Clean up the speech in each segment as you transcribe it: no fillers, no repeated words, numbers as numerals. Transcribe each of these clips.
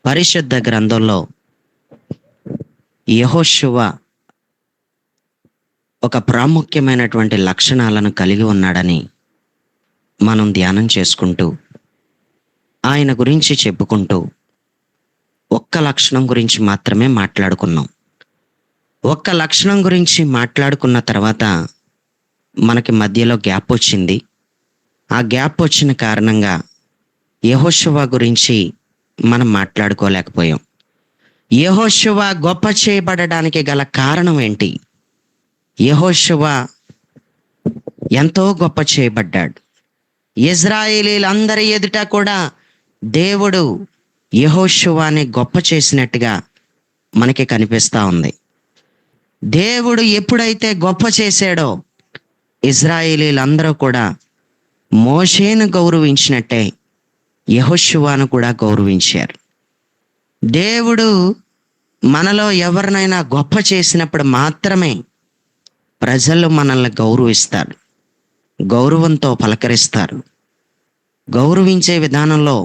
పరిశుద్ధ గ్రంథంలో యెహోషువ ఒక ప్రాముఖ్యమైనటువంటి లక్షణాలను కలిగి ఉన్నాడని మనం ధ్యానం చేసుకుంటూ, ఆయన గురించి చెప్పుకుంటూ ఒక్క లక్షణం గురించి మాత్రమే మాట్లాడుకున్నాం. ఒక్క లక్షణం గురించి మాట్లాడుకున్న తర్వాత మనకి మధ్యలో గ్యాప్ వచ్చింది. ఆ గ్యాప్ వచ్చిన కారణంగా యెహోషువ గురించి మనం మాట్లాడుకోలేకపోయాం. యెహోషువ గొప్ప చేయబడడానికి గల కారణం ఏంటి? యెహోషువ ఎంతో గొప్ప చేయబడ్డాడు. ఇశ్రాయేలీలందరి ఎదుట కూడా దేవుడు యెహోషువని గొప్ప చేసినట్టుగా మనకి కనిపిస్తూ ఉంది. దేవుడు ఎప్పుడైతే గొప్ప చేశాడో ఇశ్రాయేలీలందరూ కూడా మోషేను గౌరవించినట్టే యెహోషువను కూడా గౌరవించారు. దేవుడు మనలో ఎవరినైనా గొప్ప చేసినప్పుడు మాత్రమే ప్రజలు మనల్ని గౌరవిస్తారు, గౌరవంతో పలకరిస్తారు. గౌరవించే విధానంలో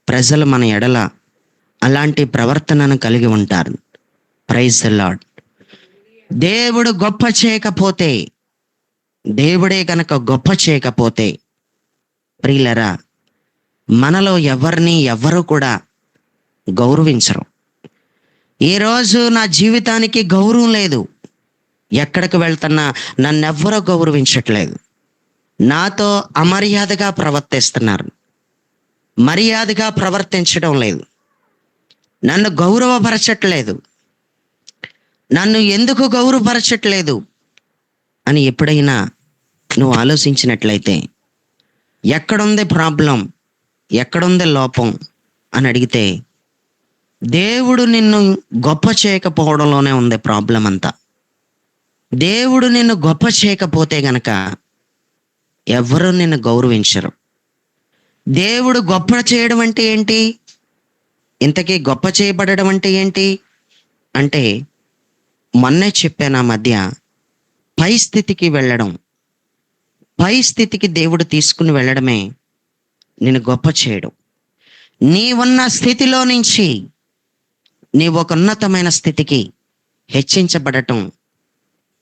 ప్రజలు మన ఎడల అలాంటి ప్రవర్తనను కలిగి ఉంటారు. Praise the lord. దేవుడు గొప్ప చేయకపోతే, దేవుడే గనక గొప్ప చేయకపోతే ప్రియులరా, మనలో ఎవరు కూడా గౌరవించరు. ఈరోజు నా జీవితానికి గౌరవం లేదు. ఎక్కడికి వెళ్తున్నా నన్నెవ్వరూ గౌరవించట్లేదు. నాతో అమర్యాదగా ప్రవర్తిస్తున్నారు, మర్యాదగా ప్రవర్తించడం లేదు, నన్ను గౌరవపరచట్లేదు, నన్ను ఎందుకు గౌరవపరచట్లేదు అని ఎప్పుడైనా నువ్వు ఆలోచించినట్లయితే, ఎక్కడుంది ప్రాబ్లం, ఎక్కడుంది లోపం అని అడిగితే, దేవుడు నిన్ను గొప్ప చేయకపోవడంలోనే ఉంది ప్రాబ్లం అంతా. దేవుడు నిన్ను గొప్ప చేయకపోతే గనక ఎవరు నిన్ను గౌరవించరు. దేవుడు గొప్ప చేయడం అంటే ఏంటి? ఇంతకీ గొప్ప చేయబడడం అంటే ఏంటి అంటే, మొన్నే చెప్పాను, ఆ మధ్య పై స్థితికి వెళ్ళడం. పై స్థితికి దేవుడు తీసుకుని వెళ్ళడమే నిన్ను గొప్ప చేయడం. నీ ఉన్న స్థితిలో నుంచి నీ ఒక ఉన్నతమైన స్థితికి హెచ్చించబడటం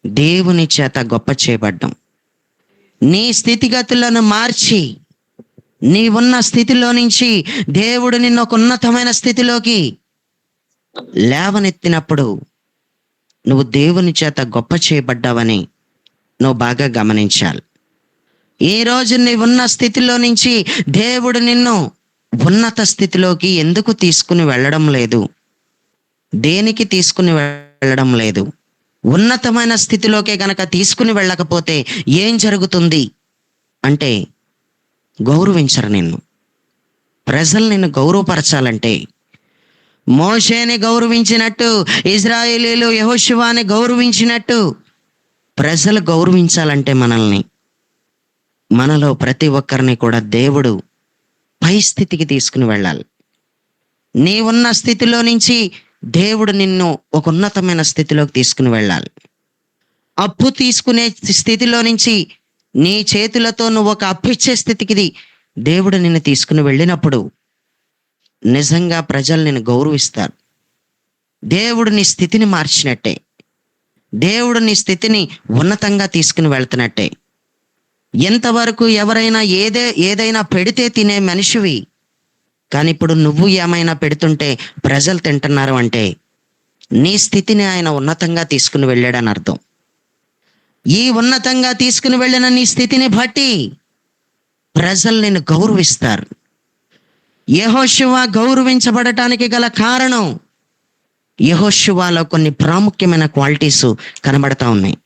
దేవుని చేత గొప్ప చేయబడ్డం. నీ స్థితిగతులను మార్చి నీ ఉన్న స్థితిలో నుంచి దేవుడు నిన్ను ఒక ఉన్నతమైన స్థితిలోకి లేవనెత్తినప్పుడు నువ్వు దేవుని చేత గొప్ప చేయబడ్డావని నువ్వు బాగా గమనించాలి. ఈరోజు నీ ఉన్న స్థితిలో నుంచి దేవుడు నిన్ను ఉన్నత స్థితిలోకి ఎందుకు తీసుకుని వెళ్ళడం లేదు? దేనికి తీసుకుని వెళ్ళడం లేదు? ఉన్నతమైన స్థితిలోకే గనక తీసుకుని వెళ్ళకపోతే ఏం జరుగుతుంది అంటే, గౌరవించరు నిన్ను. ప్రజలు నిన్ను గౌరవపరచాలంటే మోషేని గౌరవించినట్టు, ఇశ్రాయేలీలు యెహోషువని గౌరవించినట్టు ప్రజలు గౌరవించాలంటే మనలో ప్రతి ఒక్కరిని కూడా దేవుడు పై స్థితికి తీసుకుని వెళ్ళాలి. నీ ఉన్న స్థితిలో నుంచి దేవుడు నిన్ను ఒక ఉన్నతమైన స్థితిలోకి తీసుకుని వెళ్ళాలి. అప్పు తీసుకునే స్థితిలో నుంచి నీ చేతులతో నువ్వు ఒక అప్పు ఇచ్చే స్థితికి దేవుడు నిన్ను తీసుకుని వెళ్ళినప్పుడు నిజంగా ప్రజలు నిన్ను గౌరవిస్తారు. దేవుడు నీ స్థితిని మార్చినట్టే, దేవుడు నీ స్థితిని ఉన్నతంగా తీసుకుని వెళ్తున్నట్టే. ఎంతవరకు ఎవరైనా ఏదైనా పెడితే తినే మనిషివి, కానీ ఇప్పుడు నువ్వు ఏమైనా పెడుతుంటే ప్రజలు తింటున్నారు అంటే నీ స్థితిని ఆయన ఉన్నతంగా తీసుకుని వెళ్ళాడని అర్థం. ఈ ఉన్నతంగా తీసుకుని వెళ్ళిన నీ స్థితిని బట్టి ప్రజలు నిన్ను గౌరవిస్తారు. యెహోషువ గౌరవించబడటానికి గల కారణం, యెహోషువలో కొన్ని ప్రాముఖ్యమైన క్వాలిటీస్ కనబడతా ఉన్నాయి.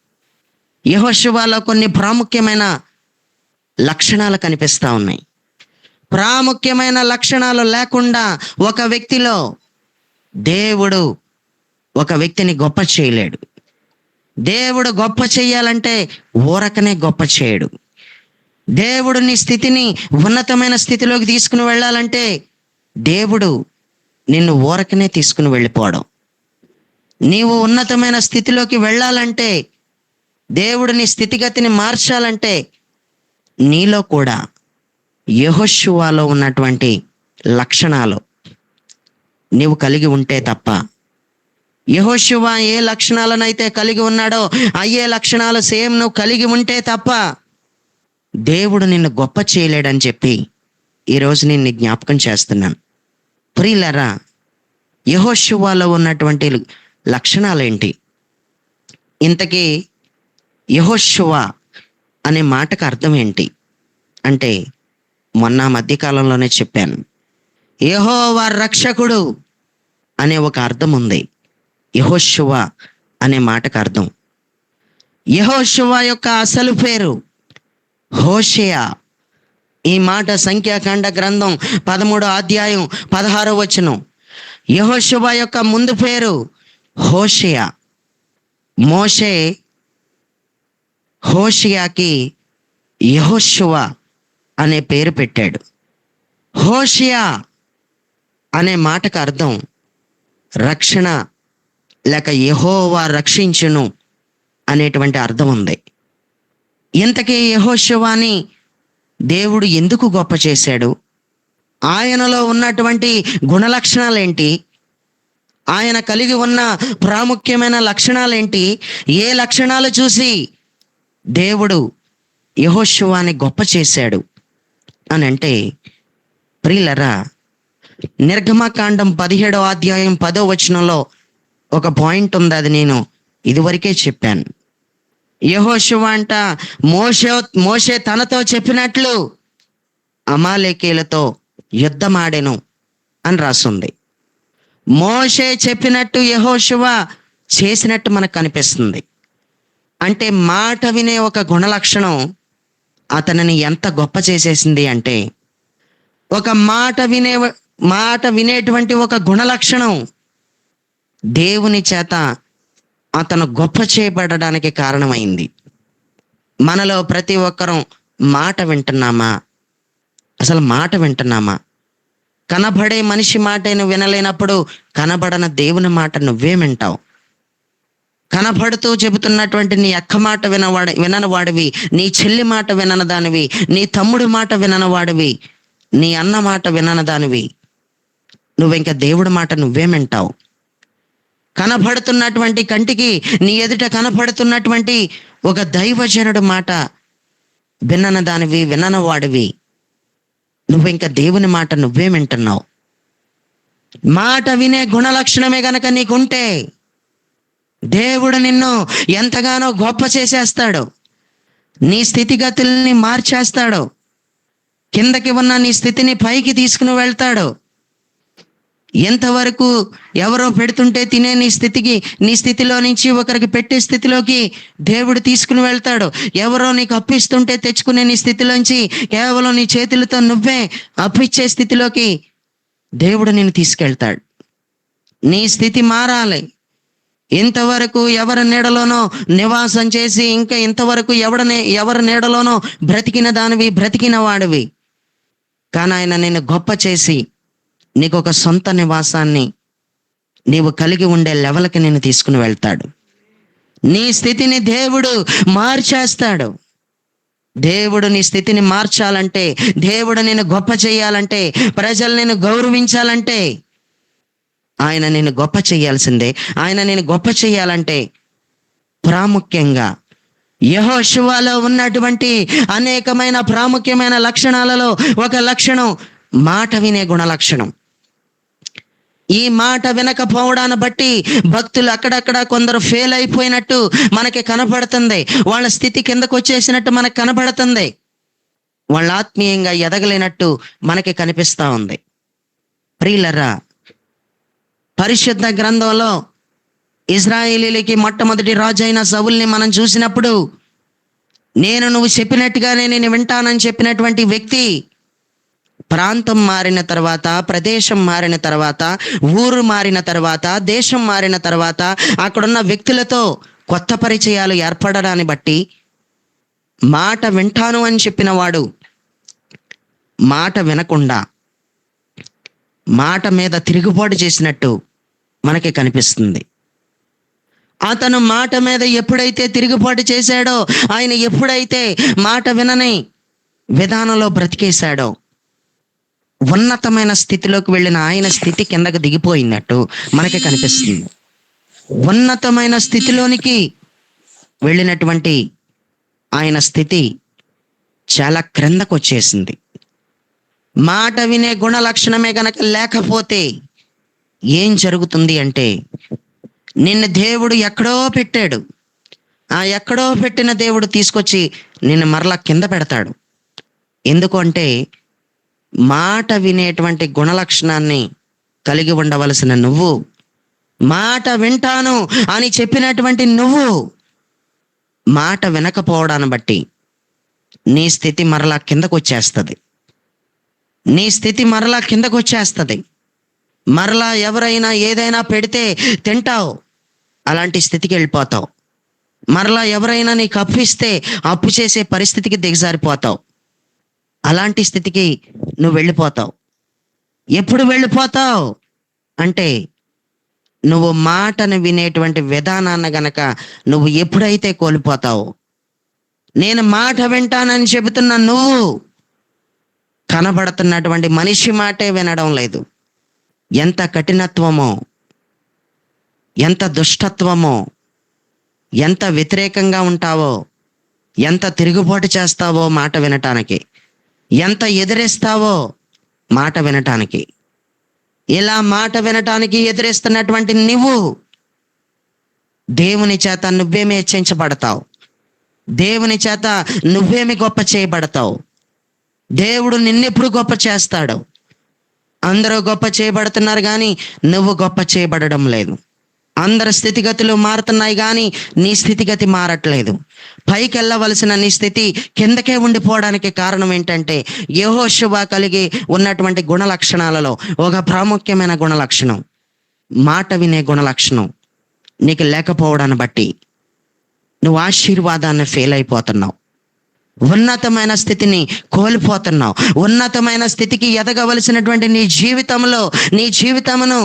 యెహోషువలో కొన్ని ప్రాముఖ్యమైన లక్షణాలు కనిపిస్తూ ఉన్నాయి. ప్రాముఖ్యమైన లక్షణాలు లేకుండా ఒక వ్యక్తిలో దేవుడు ఒక వ్యక్తిని గొప్ప చేయలేడు. దేవుడు గొప్ప చేయాలంటే ఊరకనే గొప్ప చేయడు. దేవుడు నీ స్థితిని ఉన్నతమైన స్థితిలోకి తీసుకుని వెళ్ళాలంటే దేవుడు నిన్ను ఊరకనే తీసుకుని వెళ్ళిపోవడం. నీవు ఉన్నతమైన స్థితిలోకి వెళ్ళాలంటే, దేవుడు నీ స్థితిగతిని మార్చాలంటే నీలో కూడా యెహోషువలో ఉన్నటువంటి లక్షణాలు, నీవు కలిగి ఉంటే తప్ప. యెహోషువ ఏ లక్షణాలనైతే కలిగి ఉన్నాడో అయ్యే లక్షణాలు సేమ్ నువ్వు కలిగి ఉంటే తప్ప దేవుడు నిన్ను గొప్ప చేయలేడని చెప్పి ఈరోజు నేను జ్ఞాపకం చేస్తున్నాను. ప్రియులారా, యెహోషువలో ఉన్నటువంటి లక్షణాలేంటి? ఇంతకీ యెహోషువ అనే మాటకు అర్థం ఏంటి అంటే, మొన్న మధ్యకాలంలోనే చెప్పాను, యెహోవా రక్షకుడు అనే ఒక అర్థం ఉంది. యెహోషువ అనే మాటకు అర్థం. యెహోషువ యొక్క అసలు పేరు హోషేయ. ఈ మాట సంఖ్యాకాండ గ్రంథం 13వ అధ్యాయం 16వ వచనం. యెహోషువ యొక్క ముందు పేరు హోషేయ. మోషే హోషేయకి యెహోషువ అనే పేరు పెట్టాడు. హోషేయ అనే మాటకు అర్థం రక్షణ, లేక యెహోవా రక్షించును అనేటువంటి అర్థం ఉంది. ఇంతకీ యెహోషువని దేవుడు ఎందుకు గొప్ప చేశాడు? ఆయనలో ఉన్నటువంటి గుణలక్షణాలేంటి? ఆయన కలిగి ఉన్న ప్రాముఖ్యమైన లక్షణాలేంటి? ఏ లక్షణాలు చూసి దేవుడు యెహోషువని గొప్ప చేశాడు అని అంటే, ప్రియులరా, నిర్గమకాండం 17వ అధ్యాయం 10వ వచనంలో ఒక పాయింట్ ఉంది. అది నేను ఇదివరకే చెప్పాను. యెహోషువ అంట మోషే తనతో చెప్పినట్లు అమాలేకీయులతో యుద్ధమాడెను అని రాస్తుంది. మోషే చెప్పినట్టు యెహోషువ చేసినట్టు మనకు కనిపిస్తుంది. అంటే మాట వినే ఒక గుణలక్షణం అతనిని ఎంత గొప్ప చేసేసింది అంటే, ఒక మాట వినేటువంటి ఒక గుణలక్షణం దేవుని చేత అతను గొప్ప చేయబడడానికి కారణమైంది. మనలో ప్రతి ఒక్కరం మాట వింటున్నామా? అసలు మాట వింటున్నామా? కనబడే మనిషి మాట నువ్వు వినలేనప్పుడు కనబడన దేవుని మాట నువ్వే వింటావు. కనబడుతూ చెబుతున్నటువంటి నీ అక్క మాట వినని వాడివి, నీ చెల్లి మాట వినని దానివి, నీ తమ్ముడి మాట వినని వాడివి, నీ అన్న మాట వినని దానివి, నువ్వు ఇంకా దేవుడి మాట నువ్వే వింటావు. కనబడుతున్నటువంటి కంటికి నీ ఎదుట కనబడుతున్నటువంటి ఒక దైవజనుడు మాట వినని దానివి, వినని వాడివి, నువ్వు ఇంకా దేవుని మాట నువ్వే వింటున్నావు. మాట వినే గుణలక్షణమే గనక నీకుంటే దేవుడు నిన్ను ఎంతగానో గొప్ప చేసేస్తాడు. నీ స్థితిగతుల్ని మార్చేస్తాడు. కిందకి ఉన్న నీ స్థితిని పైకి తీసుకుని వెళ్తాడు. ఎంతవరకు ఎవరో పెడుతుంటే తినే నీ స్థితిలో నుంచి ఒకరికి పెట్టే స్థితిలోకి దేవుడు తీసుకుని వెళ్తాడు. ఎవరో నీకు అప్పిస్తుంటే తెచ్చుకునే నీ స్థితిలోంచి కేవలం నీ చేతులతో నువ్వే అప్పిచ్చే స్థితిలోకి దేవుడు నిన్ను తీసుకెళ్తాడు. నీ స్థితి మారాలి. ఇంతవరకు ఎవరి నీడలోనో నివాసం చేసి ఇంకా ఇంతవరకు ఎవరి నీడలోనో బ్రతికిన దానివి, బ్రతికిన వాడివి. కానీ ఆయన నిన్ను గొప్ప చేసి నీకు ఒక సొంత నివాసాన్ని నీవు కలిగి ఉండే లెవెల్కి నిన్ను తీసుకుని వెళ్తాడు. నీ స్థితిని దేవుడు మార్చేస్తాడు. దేవుడు నీ స్థితిని మార్చాలంటే, దేవుడు నిన్ను గొప్ప చేయాలంటే, ప్రజలు నిన్ను గౌరవించాలంటే ఆయన నిన్ను గొప్ప చేయాల్సిందే. ఆయన నిన్ను గొప్ప చేయాలంటే ప్రాముఖ్యంగా యెహోషువలో ఉన్నటువంటి అనేకమైన ప్రాముఖ్యమైన లక్షణాలలో ఒక లక్షణం మాట వినే గుణలక్షణం. ఈ మాట వినకపోవడాన్ని బట్టి భక్తులు అక్కడక్కడ కొందరు ఫెయిల్ అయిపోయినట్టు మనకి కనబడుతుంది. వాళ్ళ స్థితి కిందకు వచ్చేసినట్టు మనకు కనబడుతుంది. వాళ్ళ ఆత్మీయంగా ఎదగలేనట్టు మనకి కనిపిస్తూ ఉంది. ప్రియులరా, పరిశుద్ధ గ్రంథంలో ఇశ్రాయేలీయులకి మొట్టమొదటి రాజు అయిన సౌలుని మనం చూసినప్పుడు, నువ్వు చెప్పినట్టుగానే నేను వింటానని చెప్పినటువంటి వ్యక్తి ప్రాంతం మారిన తర్వాత, ప్రదేశం మారిన తర్వాత, ఊరు మారిన తర్వాత, దేశం మారిన తర్వాత అక్కడున్న వ్యక్తులతో కొత్త పరిచయాలు ఏర్పడడాన్ని బట్టి మాట వింటాను అని చెప్పిన వాడు మాట వినకుండా మాట మీద తిరుగుబాటు చేసినట్టు మనకి కనిపిస్తుంది. అతను మాట మీద ఎప్పుడైతే తిరుగుబాటు చేశాడో, ఆయన ఎప్పుడైతే మాట వినని విధానంలో బ్రతికేశాడో, ఉన్నతమైన స్థితిలోకి వెళ్ళిన ఆయన స్థితి కిందకి దిగిపోయినట్టు మనకి కనిపిస్తుంది. ఉన్నతమైన స్థితిలోనికి వెళ్ళినటువంటి ఆయన స్థితి చాలా క్రిందకు వచ్చేసింది. మాట వినే గుణ లక్షణమే గనక లేకపోతే ఏం జరుగుతుంది అంటే, నిన్ను దేవుడు ఎక్కడో పెట్టాడు, ఆ ఎక్కడో పెట్టిన దేవుడు తీసుకొచ్చి నిన్ను మరలా కింద పెడతాడు. ఎందుకు అంటే, మాట వినేటువంటి గుణలక్షణాన్ని కలిగి ఉండవలసిన నువ్వు, మాట వింటాను అని చెప్పినటువంటి నువ్వు మాట వినకపోవడాన్ని బట్టి నీ స్థితి మరలా కిందకు వచ్చేస్తుంది. నీ స్థితి మరలా కిందకు వచ్చేస్తుంది. మరలా ఎవరైనా ఏదైనా పెడితే తింటావు, అలాంటి స్థితికి వెళ్ళిపోతావు. మరలా ఎవరైనా నీకు అప్పు ఇస్తే అప్పు చేసే పరిస్థితికి దిగజారిపోతావు. అలాంటి స్థితికి నువ్వు వెళ్ళిపోతావు. ఎప్పుడు వెళ్ళిపోతావు అంటే, నువ్వు మాటను వినేటువంటి విధానాన్ని గనక నువ్వు ఎప్పుడైతే కోల్పోతావో, నేను మాట వింటానని చెబుతున్న నువ్వు కనబడుతున్నటువంటి మనిషి మాటే వినడం లేదు. ఎంత కఠినత్వమో, ఎంత దుష్టత్వమో, ఎంత వ్యతిరేకంగా ఉంటావో, ఎంత తిరుగుబాటు చేస్తావో మాట వినటానికి, ఎంత ఎదిరిస్తావో మాట వినటానికి. ఇలా మాట వినటానికి ఎదిరిస్తున్నటువంటి నువ్వు దేవుని చేత నువ్వేమి హెచ్చించబడతావు, దేవుని చేత నువ్వేమి గొప్ప చేయబడతావు. దేవుడు నిన్నెప్పుడు గొప్ప చేస్తాడు? అందరూ గొప్ప చేయబడుతున్నారు కానీ నువ్వు గొప్ప చేయబడడం లేదు. అందరి స్థితిగతులు మారుతున్నాయి కానీ నీ స్థితిగతి మారట్లేదు. పైకి వెళ్ళవలసిన నీ స్థితి కిందకే ఉండిపోవడానికి కారణం ఏంటంటే, యెహోషువ కలిగి ఉన్నటువంటి గుణ లక్షణాలలో ఒక ప్రాముఖ్యమైన గుణ లక్షణం, మాట వినే గుణ లక్షణం నీకు లేకపోవడాన్ని బట్టి నువ్వు ఆశీర్వాదాన్ని ఫెయిల్ అయిపోతున్నావు. ఉన్నతమైన స్థితిని కోల్పోతున్నావు. ఉన్నతమైన స్థితికి ఎదగవలసినటువంటి నీ జీవితమును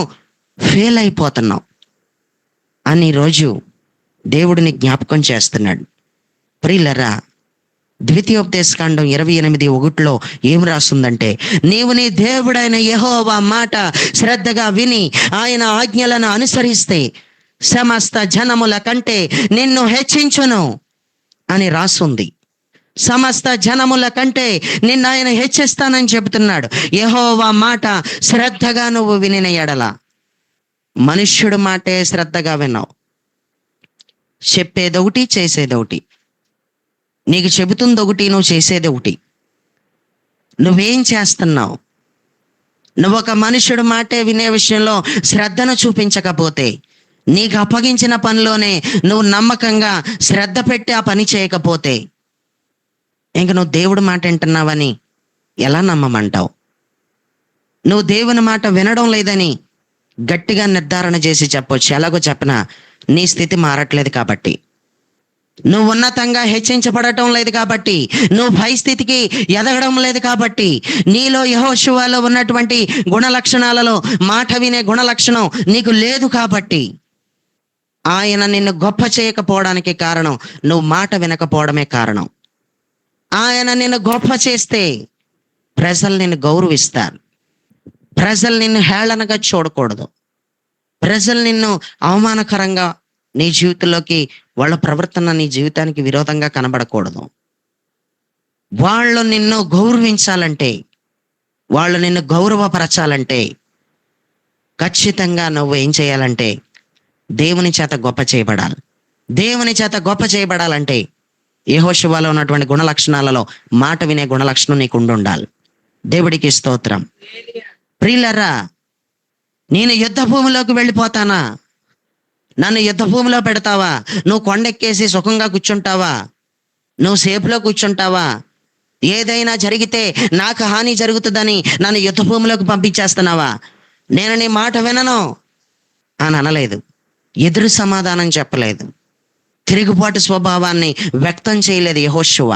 ఫెయిల్ అయిపోతున్నావు అని రోజు దేవుడిని జ్ఞాపకం చేస్తున్నాడు. ప్రియులరా, ద్వితీయోపదేశకాండం 28:1 ఏం రాస్తుందంటే, నీవు నీ దేవుడైన యెహోవా మాట శ్రద్ధగా విని ఆయన ఆజ్ఞలను అనుసరిస్తే సమస్త జనముల కంటే నిన్ను హెచ్చించును అని రాస్తుంది. సమస్త జనముల కంటే నిన్ను ఆయన హెచ్చిస్తానని చెబుతున్నాడు. యెహోవా మాట శ్రద్ధగా నువ్వు వినిన ఎడల, మనుష్యుడు మాటే శ్రద్ధగా విన్నావు, చెప్పేదొకటి చేసేదొకటి, నీకు చెబుతుంది ఒకటి, నువ్వు చేసేది ఒకటి. నువ్వేం చేస్తున్నావు? నువ్వు ఒక మనుష్యుడు మాటే వినే విషయంలో శ్రద్ధను చూపించకపోతే, నీకు అప్పగించిన పనిలోనే నువ్వు నమ్మకంగా శ్రద్ధ పెట్టి ఆ పని చేయకపోతే, ఇంక నువ్వు దేవుడి మాట వింటున్నావని ఎలా నమ్మమంటావు? నువ్వు దేవుని మాట వినడం లేదని గట్టిగా నిర్ధారణ చేసి చెప్పొచ్చు. ఎలాగో చెప్పినా నీ స్థితి మారట్లేదు కాబట్టి, నువ్వు ఉన్నతంగా హెచ్చించబడటం లేదు కాబట్టి, నువ్వు పై స్థితికి ఎదగడం లేదు కాబట్టి, నీలో యెహోషువలో ఉన్నటువంటి గుణ లక్షణాలలో మాట వినే గుణ లక్షణం నీకు లేదు కాబట్టి, ఆయన నిన్ను గొప్ప చేయకపోవడానికి కారణం నువ్వు మాట వినకపోవడమే కారణం. ఆయన నిన్ను గొప్ప చేస్తే ప్రజలు నిన్ను గౌరవిస్తారు. ప్రజలు నిన్ను హేళనగా చూడకూడదు. ప్రజలు నిన్ను అవమానకరంగా నీ జీవితంలోకి, వాళ్ళ ప్రవర్తన నీ జీవితానికి విరోధంగా కనబడకూడదు. వాళ్ళు నిన్ను గౌరవించాలంటే, వాళ్ళు నిన్ను గౌరవపరచాలంటే ఖచ్చితంగా నువ్వు ఏం చేయాలంటే దేవుని చేత గొప్ప చేయబడాలి. దేవుని చేత గొప్ప చేయబడాలంటే యెహోషువలో ఉన్నటువంటి గుణ లక్షణాలలో మాట వినే గుణ లక్షణం నీకు ఉండాలి. దేవుడికి స్తోత్రం. ప్రియులరా, నేను యుద్ధ భూమిలోకి వెళ్ళిపోతానా? నన్ను యుద్ధ భూమిలో పెడతావా? నువ్వు కొండెక్కేసి సుఖంగా కూర్చుంటావా? నువ్వు సేఫ్లో కూర్చుంటావా? ఏదైనా జరిగితే నాకు హాని జరుగుతుందని నన్ను యుద్ధ భూమిలోకి పంపించేస్తున్నావా? నేను నీ మాట వినను అని అనలేదు. ఎదురు సమాధానం చెప్పలేదు. తిరుగుబాటు స్వభావాన్ని వ్యక్తం చేయలేదు యెహోషువ.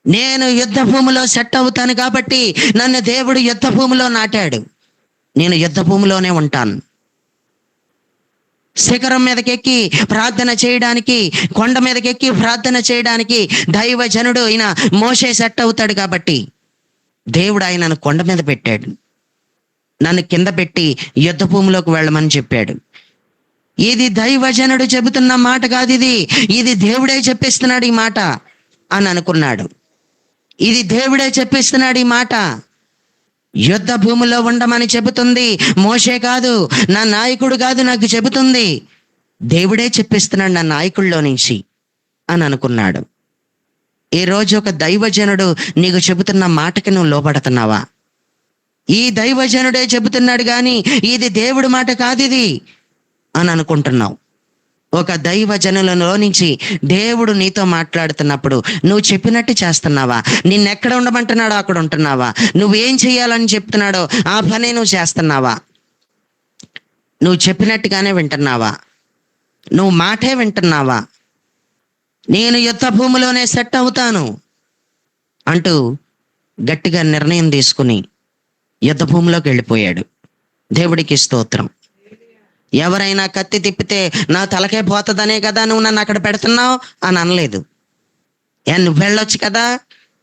నేను యుద్ధ భూమిలో సెట్ అవుతాను కాబట్టి నన్ను దేవుడు యుద్ధ భూమిలో నాటాడు. నేను యుద్ధ భూమిలోనే ఉంటాను. శిఖరం మీదకెక్కి ప్రార్థన చేయడానికి, కొండ మీదకెక్కి ప్రార్థన చేయడానికి దైవజనుడు అయిన మోషే సెట్ అవుతాడు కాబట్టి దేవుడు ఆయనను కొండ మీద పెట్టాడు, నన్ను కింద పెట్టి యుద్ధ భూమిలోకి వెళ్ళమని చెప్పాడు. ఇది దైవజనుడు చెబుతున్న మాట కాదు, ఇది దేవుడే చెప్పిస్తున్నాడు ఈ మాట అని అనుకున్నాడు. ఇది దేవుడే చెప్పిస్తున్నాడు ఈ మాట. యుద్ధ భూమిలో ఉండమని చెబుతుంది మోషే కాదు, నా నాయకుడు కాదు నాకు చెబుతుంది, దేవుడే చెప్పిస్తున్నాడు నా నాయకుల్లో నుంచి అని అనుకున్నాడు. ఈరోజు ఒక దైవజనుడు నీకు చెబుతున్న మాటకి నువ్వు లోబడుతున్నావా? ఈ దైవజనుడే చెబుతున్నాడు కానీ ఇది దేవుడి మాట కాదు ఇది అని అనుకుంటున్నావు. ఒక దైవజనులలో నుంచి దేవుడు నీతో మాట్లాడుతున్నప్పుడు నువ్వు చెప్పినట్టు చేస్తున్నావా? నిన్నెక్కడ ఉండమంటున్నాడో అక్కడ ఉంటున్నావా? నువ్వేం చేయాలని చెప్తున్నాడో ఆ పనే నువ్వు చేస్తున్నావా? నువ్వు చెప్పినట్టుగానే వింటున్నావా? నువ్వు మాటే వింటున్నావా? నేను యుద్ధ భూమిలోనే సెట్ అవుతాను అంటూ గట్టిగా నిర్ణయం తీసుకుని యుద్ధ భూమిలోకి వెళ్ళిపోయాడు. దేవుడికి స్తోత్రం. ఎవరైనా కత్తి తిప్పితే నా తలకే పోతుందనే కదా నువ్వు నన్ను అక్కడ పెడుతున్నావు అని అనలేదు. నువ్వు వెళ్ళొచ్చు కదా,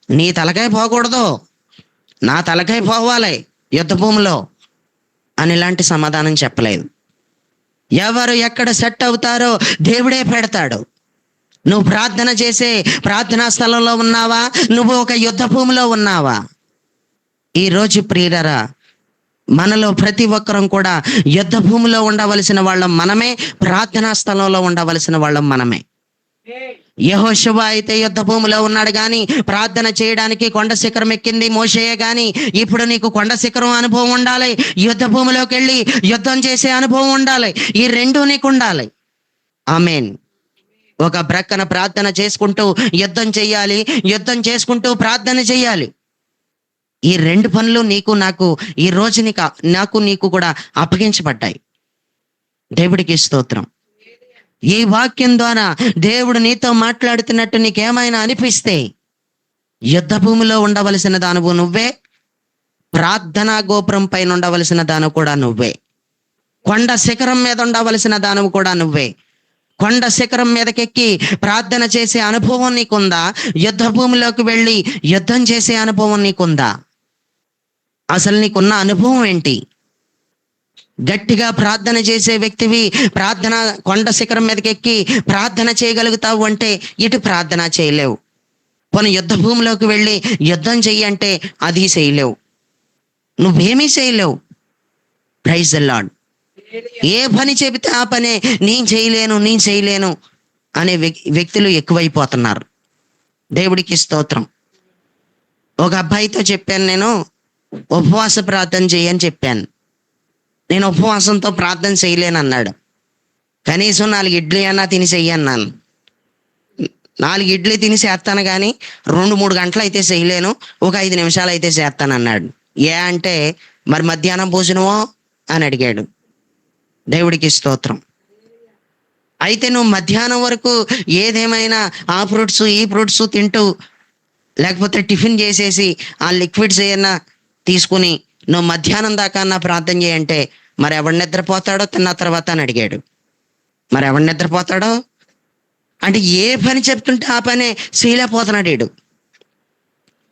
నీ తలకాయ పోకూడదు, నా తలకాయ పోవాలి యుద్ధ భూమిలో అని ఇలాంటి సమాధానం చెప్పలేదు. ఎవరు ఎక్కడ సెట్ అవుతారో దేవుడే పెడతాడు. నువ్వు ప్రార్థన చేసే ప్రార్థనా స్థలంలో ఉన్నావా? నువ్వు ఒక యుద్ధ భూమిలో ఉన్నావా? ఈరోజు ప్రియులరా, మనలో ప్రతి ఒక్కరం కూడా యుద్ధ భూమిలో ఉండవలసిన వాళ్ళం మనమే, ప్రార్థనా స్థలంలో ఉండవలసిన వాళ్ళం మనమే. యెహోషువ అయితే యుద్ధ భూమిలో ఉన్నాడు కానీ ప్రార్థన చేయడానికి కొండ శిఖరం ఎక్కింది మోషేయే. కానీ ఇప్పుడు నీకు కొండ శిఖరం అనుభవం ఉండాలి, యుద్ధ భూమిలోకి వెళ్ళి యుద్ధం చేసే అనుభవం ఉండాలి. ఈ రెండూ నీకు ఉండాలి. ఆమేన్. ఒక ప్రక్కన ప్రార్థన చేసుకుంటూ యుద్ధం చెయ్యాలి, యుద్ధం చేసుకుంటూ ప్రార్థన చెయ్యాలి. ఈ రెండు పనులు నాకు ఈ రోజు నీకు కూడా అప్పగించబడ్డాయి. దేవుడికి స్తోత్రం. ఈ వాక్యం ద్వారా దేవుడు నీతో మాట్లాడుతున్నట్టు నీకేమైనా అనిపిస్తే యుద్ధ భూమిలో ఉండవలసిన దానవు నువ్వే, ప్రార్థనా గోపురం పైన ఉండవలసిన దానవు కూడా నువ్వే, కొండ శిఖరం మీద ఉండవలసిన దానవు కూడా నువ్వే. కొండ శిఖరం మీదకెక్కి ప్రార్థన చేసే అనుభవం నీకుందా? యుద్ధ భూమిలోకి వెళ్ళి యుద్ధం చేసే అనుభవం నీకుందా? అసలు నీకున్న అనుభవం ఏంటి? గట్టిగా ప్రార్థన చేసే వ్యక్తివి ప్రార్థన కొండ శిఖరం మీదకి ఎక్కి ప్రార్థన చేయగలుగుతావు అంటే ఇటు ప్రార్థన చేయలేవు. పోనీ యుద్ధ భూమిలోకి వెళ్ళి యుద్ధం చెయ్యి అంటే అది చేయలేవు, నువ్వేమీ చేయలేవు. Praise the lord. ఏ పని చెబితే ఆ పనే నేను చేయలేను అనే వ్యక్తులు ఎక్కువైపోతున్నారు. దేవుడికి స్తోత్రం. ఒక అబ్బాయితో చెప్పాను, నేను ఉపవాస ప్రార్థన చేయని చెప్పాను. నేను ఉపవాసంతో ప్రార్థన చేయలేను అన్నాడు. కనీసం 4 ఇడ్లీ అన్నా తిని చెయ్యన్నాను. 4 ఇడ్లీ తిని చేస్తాను కానీ 2-3 గంటలు అయితే చేయలేను, ఒక 5 నిమిషాలు అయితే చేస్తాను అన్నాడు. అంటే మరి మధ్యాహ్నం భోజనమో అని అడిగాడు. దేవుడికి స్తోత్రం. అయితే నువ్వు మధ్యాహ్నం వరకు ఏదేమైనా ఆ ఫ్రూట్స్ ఈ ఫ్రూట్స్ తింటూ లేకపోతే టిఫిన్ చేసేసి ఆ లిక్విడ్స్ ఏమన్నా తీసుకుని నువ్వు మధ్యాహ్నం దాకా అన్నా ప్రార్థన చేయంటే మరి ఎవడు నిద్రపోతాడో తిన్న తర్వాత అని అడిగాడు. మరి ఎవడు నిద్రపోతాడో అంటే ఏ పని చెప్తుంటే ఆ పనే చేయలేకపోతున్నాడు వీడు.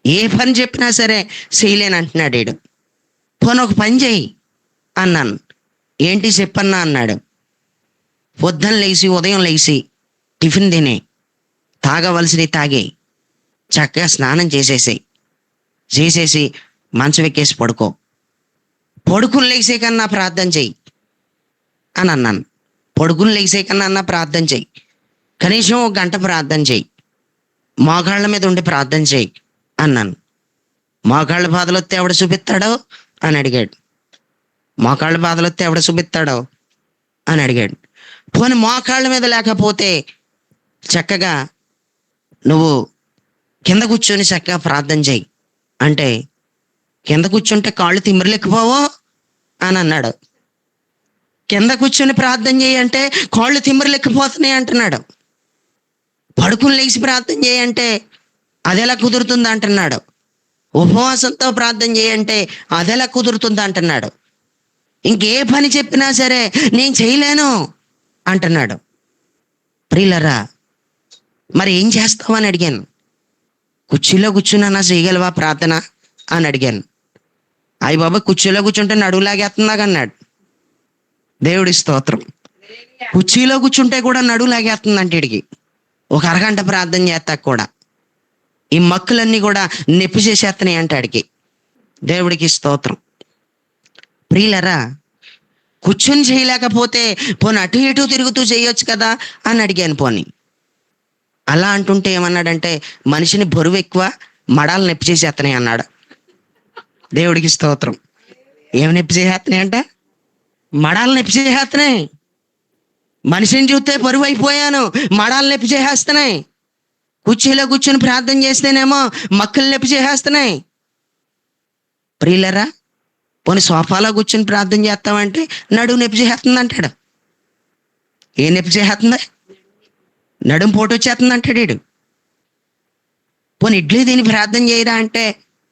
ఏ పని చెప్పినా సరే చేయలేనంటున్నాడు వీడు. పోనీ ఒక పని చెయ్యి అన్నాను. ఏంటి చెప్పన్నా అన్నాడు. ఉదయం లేచి టిఫిన్ తినే, తాగవలసినవి తాగే, చక్కగా స్నానం చేసేసి మంచం ఎక్కేసి పడుకుని లేచే కన్నా ప్రార్థన చెయ్యి అని అన్నాను. పడుకుని లేచే కన్నా అన్నా ప్రార్థన చెయ్యి, కనీసం 1 గంట ప్రార్థన చెయ్యి, మోకాళ్ళ మీద ఉండి ప్రార్థన చెయ్యి అన్నాను. మోకాళ్ళ బాధలు వస్తే ఎవడు చూపిస్తాడో అని అడిగాడు. మోకాళ్ళ బాధలు వస్తే ఎవడు చూపిస్తాడో అని అడిగాడు. పోనీ మోకాళ్ళ మీద లేకపోతే చక్కగా నువ్వు కింద కూర్చొని చక్కగా ప్రార్థన చెయ్యి అంటే కింద కూర్చుంటే కాళ్ళు తిమ్మిరలెక్కిపోవో అని అన్నాడు. కింద కూర్చొని ప్రార్థన చేయి అంటే కాళ్ళు తిమ్మిరలెక్కిపోతున్నాయి అంటున్నాడు. పడుకుని లేచి ప్రార్థన చేయంటే అదెలా కుదురుతుంది అంటున్నాడు. ఉపవాసంతో ప్రార్థన చేయంటే అదెలా కుదురుతుంది అంటున్నాడు. ఇంకే పని చెప్పినా సరే నేను చేయలేను అంటున్నాడు. ప్రియులరా, మరి ఏం చేస్తావని అడిగాను. కుర్చీలో కూర్చున్నా చేయగలవా ప్రార్థన అని అడిగాను. అయ్య బాబా కుర్చీలో కూర్చుంటే నడువు లాగేస్తున్నాగా అన్నాడు. దేవుడి స్తోత్రం. కుర్చీలో కూర్చుంటే కూడా నడువు లాగేస్తుందంటే ఇడికి. ఒక అరగంట ప్రార్థన చేస్తాక కూడా ఈ మక్కులన్నీ కూడా నొప్పి చేసేస్తున్నాయి అంటే ఆడికి. దేవుడికి స్తోత్రం. ప్రియులరా, కూర్చుని చేయలేకపోతే పోనీ అటు ఇటు తిరుగుతూ చేయొచ్చు కదా అని అడిగాను. పోనీ అలా అంటుంటే ఏమన్నాడంటే, మనిషిని బరువు ఎక్కువ, మడాలు నొప్పి చేసేస్తున్నాయి అన్నాడు. దేవుడికి స్తోత్రం. ఏమి నొప్పి చేసేస్తున్నాయి అంట? మడాలు నొప్పి చేసేస్తున్నాయి. మనిషిని చూస్తే బరువు అయిపోయాను, మడాలు నొప్పి చేసేస్తున్నాయి. కుర్చీలో కూర్చొని ప్రార్థన చేస్తేనేమో మక్కలు నొప్పి చేసేస్తున్నాయి. ప్రియులరా, పోనీ సోఫాలో కూర్చొని ప్రార్థన చేస్తామంటే నడుము నొప్పి చేస్తుంది అంటాడు. ఏ నొప్పి చేస్తుంది? నడుము పోటు వచ్చేస్తుంది అంటాడు వీడు. పోనీ ఇడ్లీ తిని ప్రార్థన చేయరా అంటే,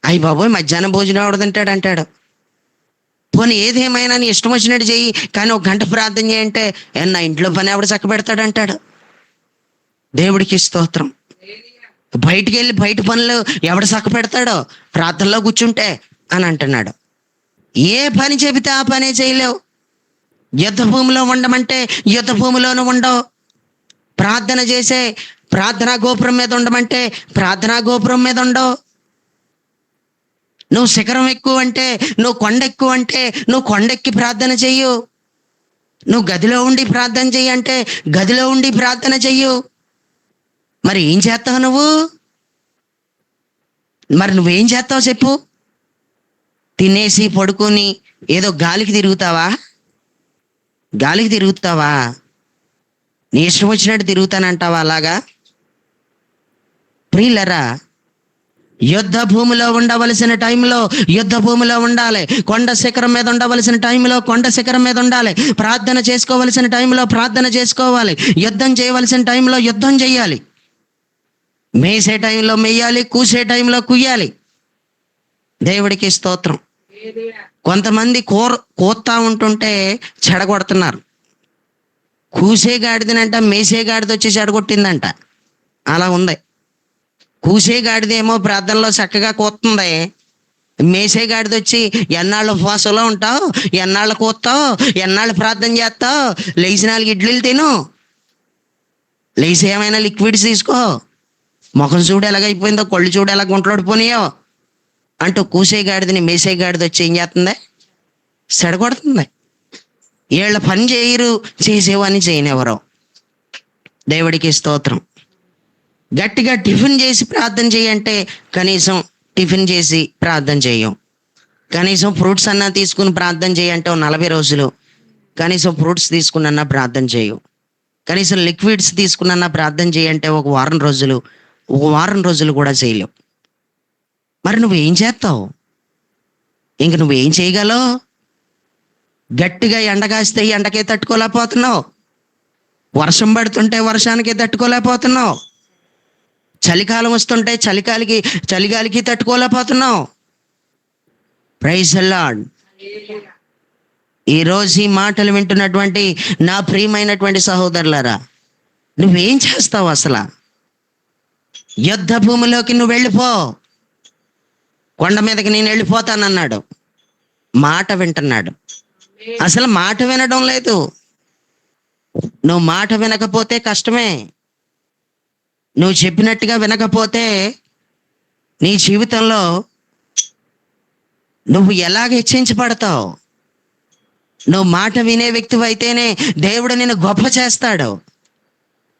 అయ్యి బాబోయ్ మధ్యాహ్నం భోజనం ఎవడదంటాడు అంటాడు. పోనీ ఏదేమైనా నీ ఇష్టం వచ్చినట్టు చెయ్యి, కానీ ఒక గంట ప్రార్థన చేయంటే నా ఇంట్లో పని ఎవడు చక్క పెడతాడు అంటాడు. దేవుడికి స్తోత్రం. బయటికి వెళ్ళి బయట పనులు ఎవడు చక్క పెడతాడో ప్రార్థనలో కూర్చుంటే అని అంటున్నాడు. ఏ పని చెబితే ఆ పనే చేయలేవు. యుద్ధ భూమిలో ఉండమంటే యుద్ధ భూమిలోనూ ఉండవు. ప్రార్థన చేసే ప్రార్థనా గోపురం మీద ఉండమంటే ప్రార్థనా గోపురం మీద ఉండవు. నువ్వు శిఖరం ఎక్కువ అంటే, నువ్వు కొండ ఎక్కువ అంటే నువ్వు కొండెక్కి ప్రార్థన చెయ్యు. నువ్వు గదిలో ఉండి ప్రార్థన చెయ్యి అంటే గదిలో ఉండి ప్రార్థన చెయ్యు. మరి ఏం చేస్తావు నువ్వు? మరి నువ్వేం చేస్తావు చెప్పు? తినేసి పడుకొని ఏదో గాలికి తిరుగుతావా? గాలికి తిరుగుతావా? నీ ఇష్టం వచ్చినట్టు తిరుగుతానంటావా అలాగా? ప్రియులరా, యుద్ధ భూమిలో ఉండవలసిన టైంలో యుద్ధ భూమిలో ఉండాలి. కొండ శిఖరం మీద ఉండవలసిన టైంలో కొండ శిఖరం మీద ఉండాలి. ప్రార్థన చేసుకోవలసిన టైంలో ప్రార్థన చేసుకోవాలి. యుద్ధం చేయవలసిన టైంలో యుద్ధం చేయాలి. మేసే టైంలో మెయ్యాలి, కూసే టైంలో కుయ్యాలి. దేవుడికి స్తోత్రం. కొంతమంది కోత్తా ఉంటుంటే చెడగొడుతున్నారు. కూసే గాడిదనంట మేసే గాడిద వచ్చి చెడగొట్టిందంట. అలా ఉంది. కూసే గాడిదేమో ప్రార్థనలో చక్కగా కూస్తుంది. మేసే గాడిద వచ్చి ఎన్నాళ్ళు ఉపవాసంలో ఉంటావు, ఎన్నాళ్ళు కూస్తావు, ఎన్నాళ్ళు ప్రార్థన చేస్తావు, లేచి 4 ఇడ్లీలు తిను, లేచి ఏమైనా లిక్విడ్స్ తీసుకో, ముఖం చూడు ఎలాగైపోయిందో, కళ్ళు చూడు ఎలా గుంటలోడిపోయినాయో అంటూ కూసే గాడిదని మేసే గాడిద వచ్చి ఏం చేస్తుంది? చెడగొడుతుంది. వీళ్ళ పని చేయరు, చేసేవాని చేయనివ్వరు. దేవుడికి స్తోత్రం. గట్టిగా టిఫిన్ చేసి ప్రార్థన చేయంటే కనీసం టిఫిన్ చేసి ప్రార్థన చేయం. కనీసం ఫ్రూట్స్ అన్నా తీసుకుని ప్రార్థన చేయంటే 40 రోజులు కనీసం ఫ్రూట్స్ తీసుకున్నా ప్రార్థన చేయం. కనీసం లిక్విడ్స్ తీసుకున్నా ప్రార్థన చేయంటే ఒక వారం రోజులు కూడా చేయలేవు. మరి నువ్వేం చేస్తావు? ఇంక నువ్వేం చేయగలవు? గట్టిగా ఎండగాస్తే ఎండకే తట్టుకోలేకపోతున్నావు. వర్షం పడుతుంటే వర్షానికి తట్టుకోలేకపోతున్నావు. చలికాలం వస్తుంటే చలిగాలికి తట్టుకోలేకపోతున్నావు. Praise the Lord. ఈరోజు ఈ మాటలు వింటున్నటువంటి నా ప్రియమైనటువంటి సహోదరులారా, నువ్వేం చేస్తావు అసలు? యుద్ధ భూమిలోకి నువ్వు వెళ్ళిపో. కొండ మీదకి నేను వెళ్ళిపోతానన్నాడు. మాట వింటున్నాడు. అసలు మాట వినడం లేదు. నువ్వు మాట వినకపోతే కష్టమే. నువ్వు చెప్పినట్టుగా వినకపోతే నీ జీవితంలో నువ్వు ఎలాగ హెచ్చించబడతావు? నువ్వు మాట వినే వ్యక్తి అయితేనే దేవుడు నిన్ను గొప్ప చేస్తాడు.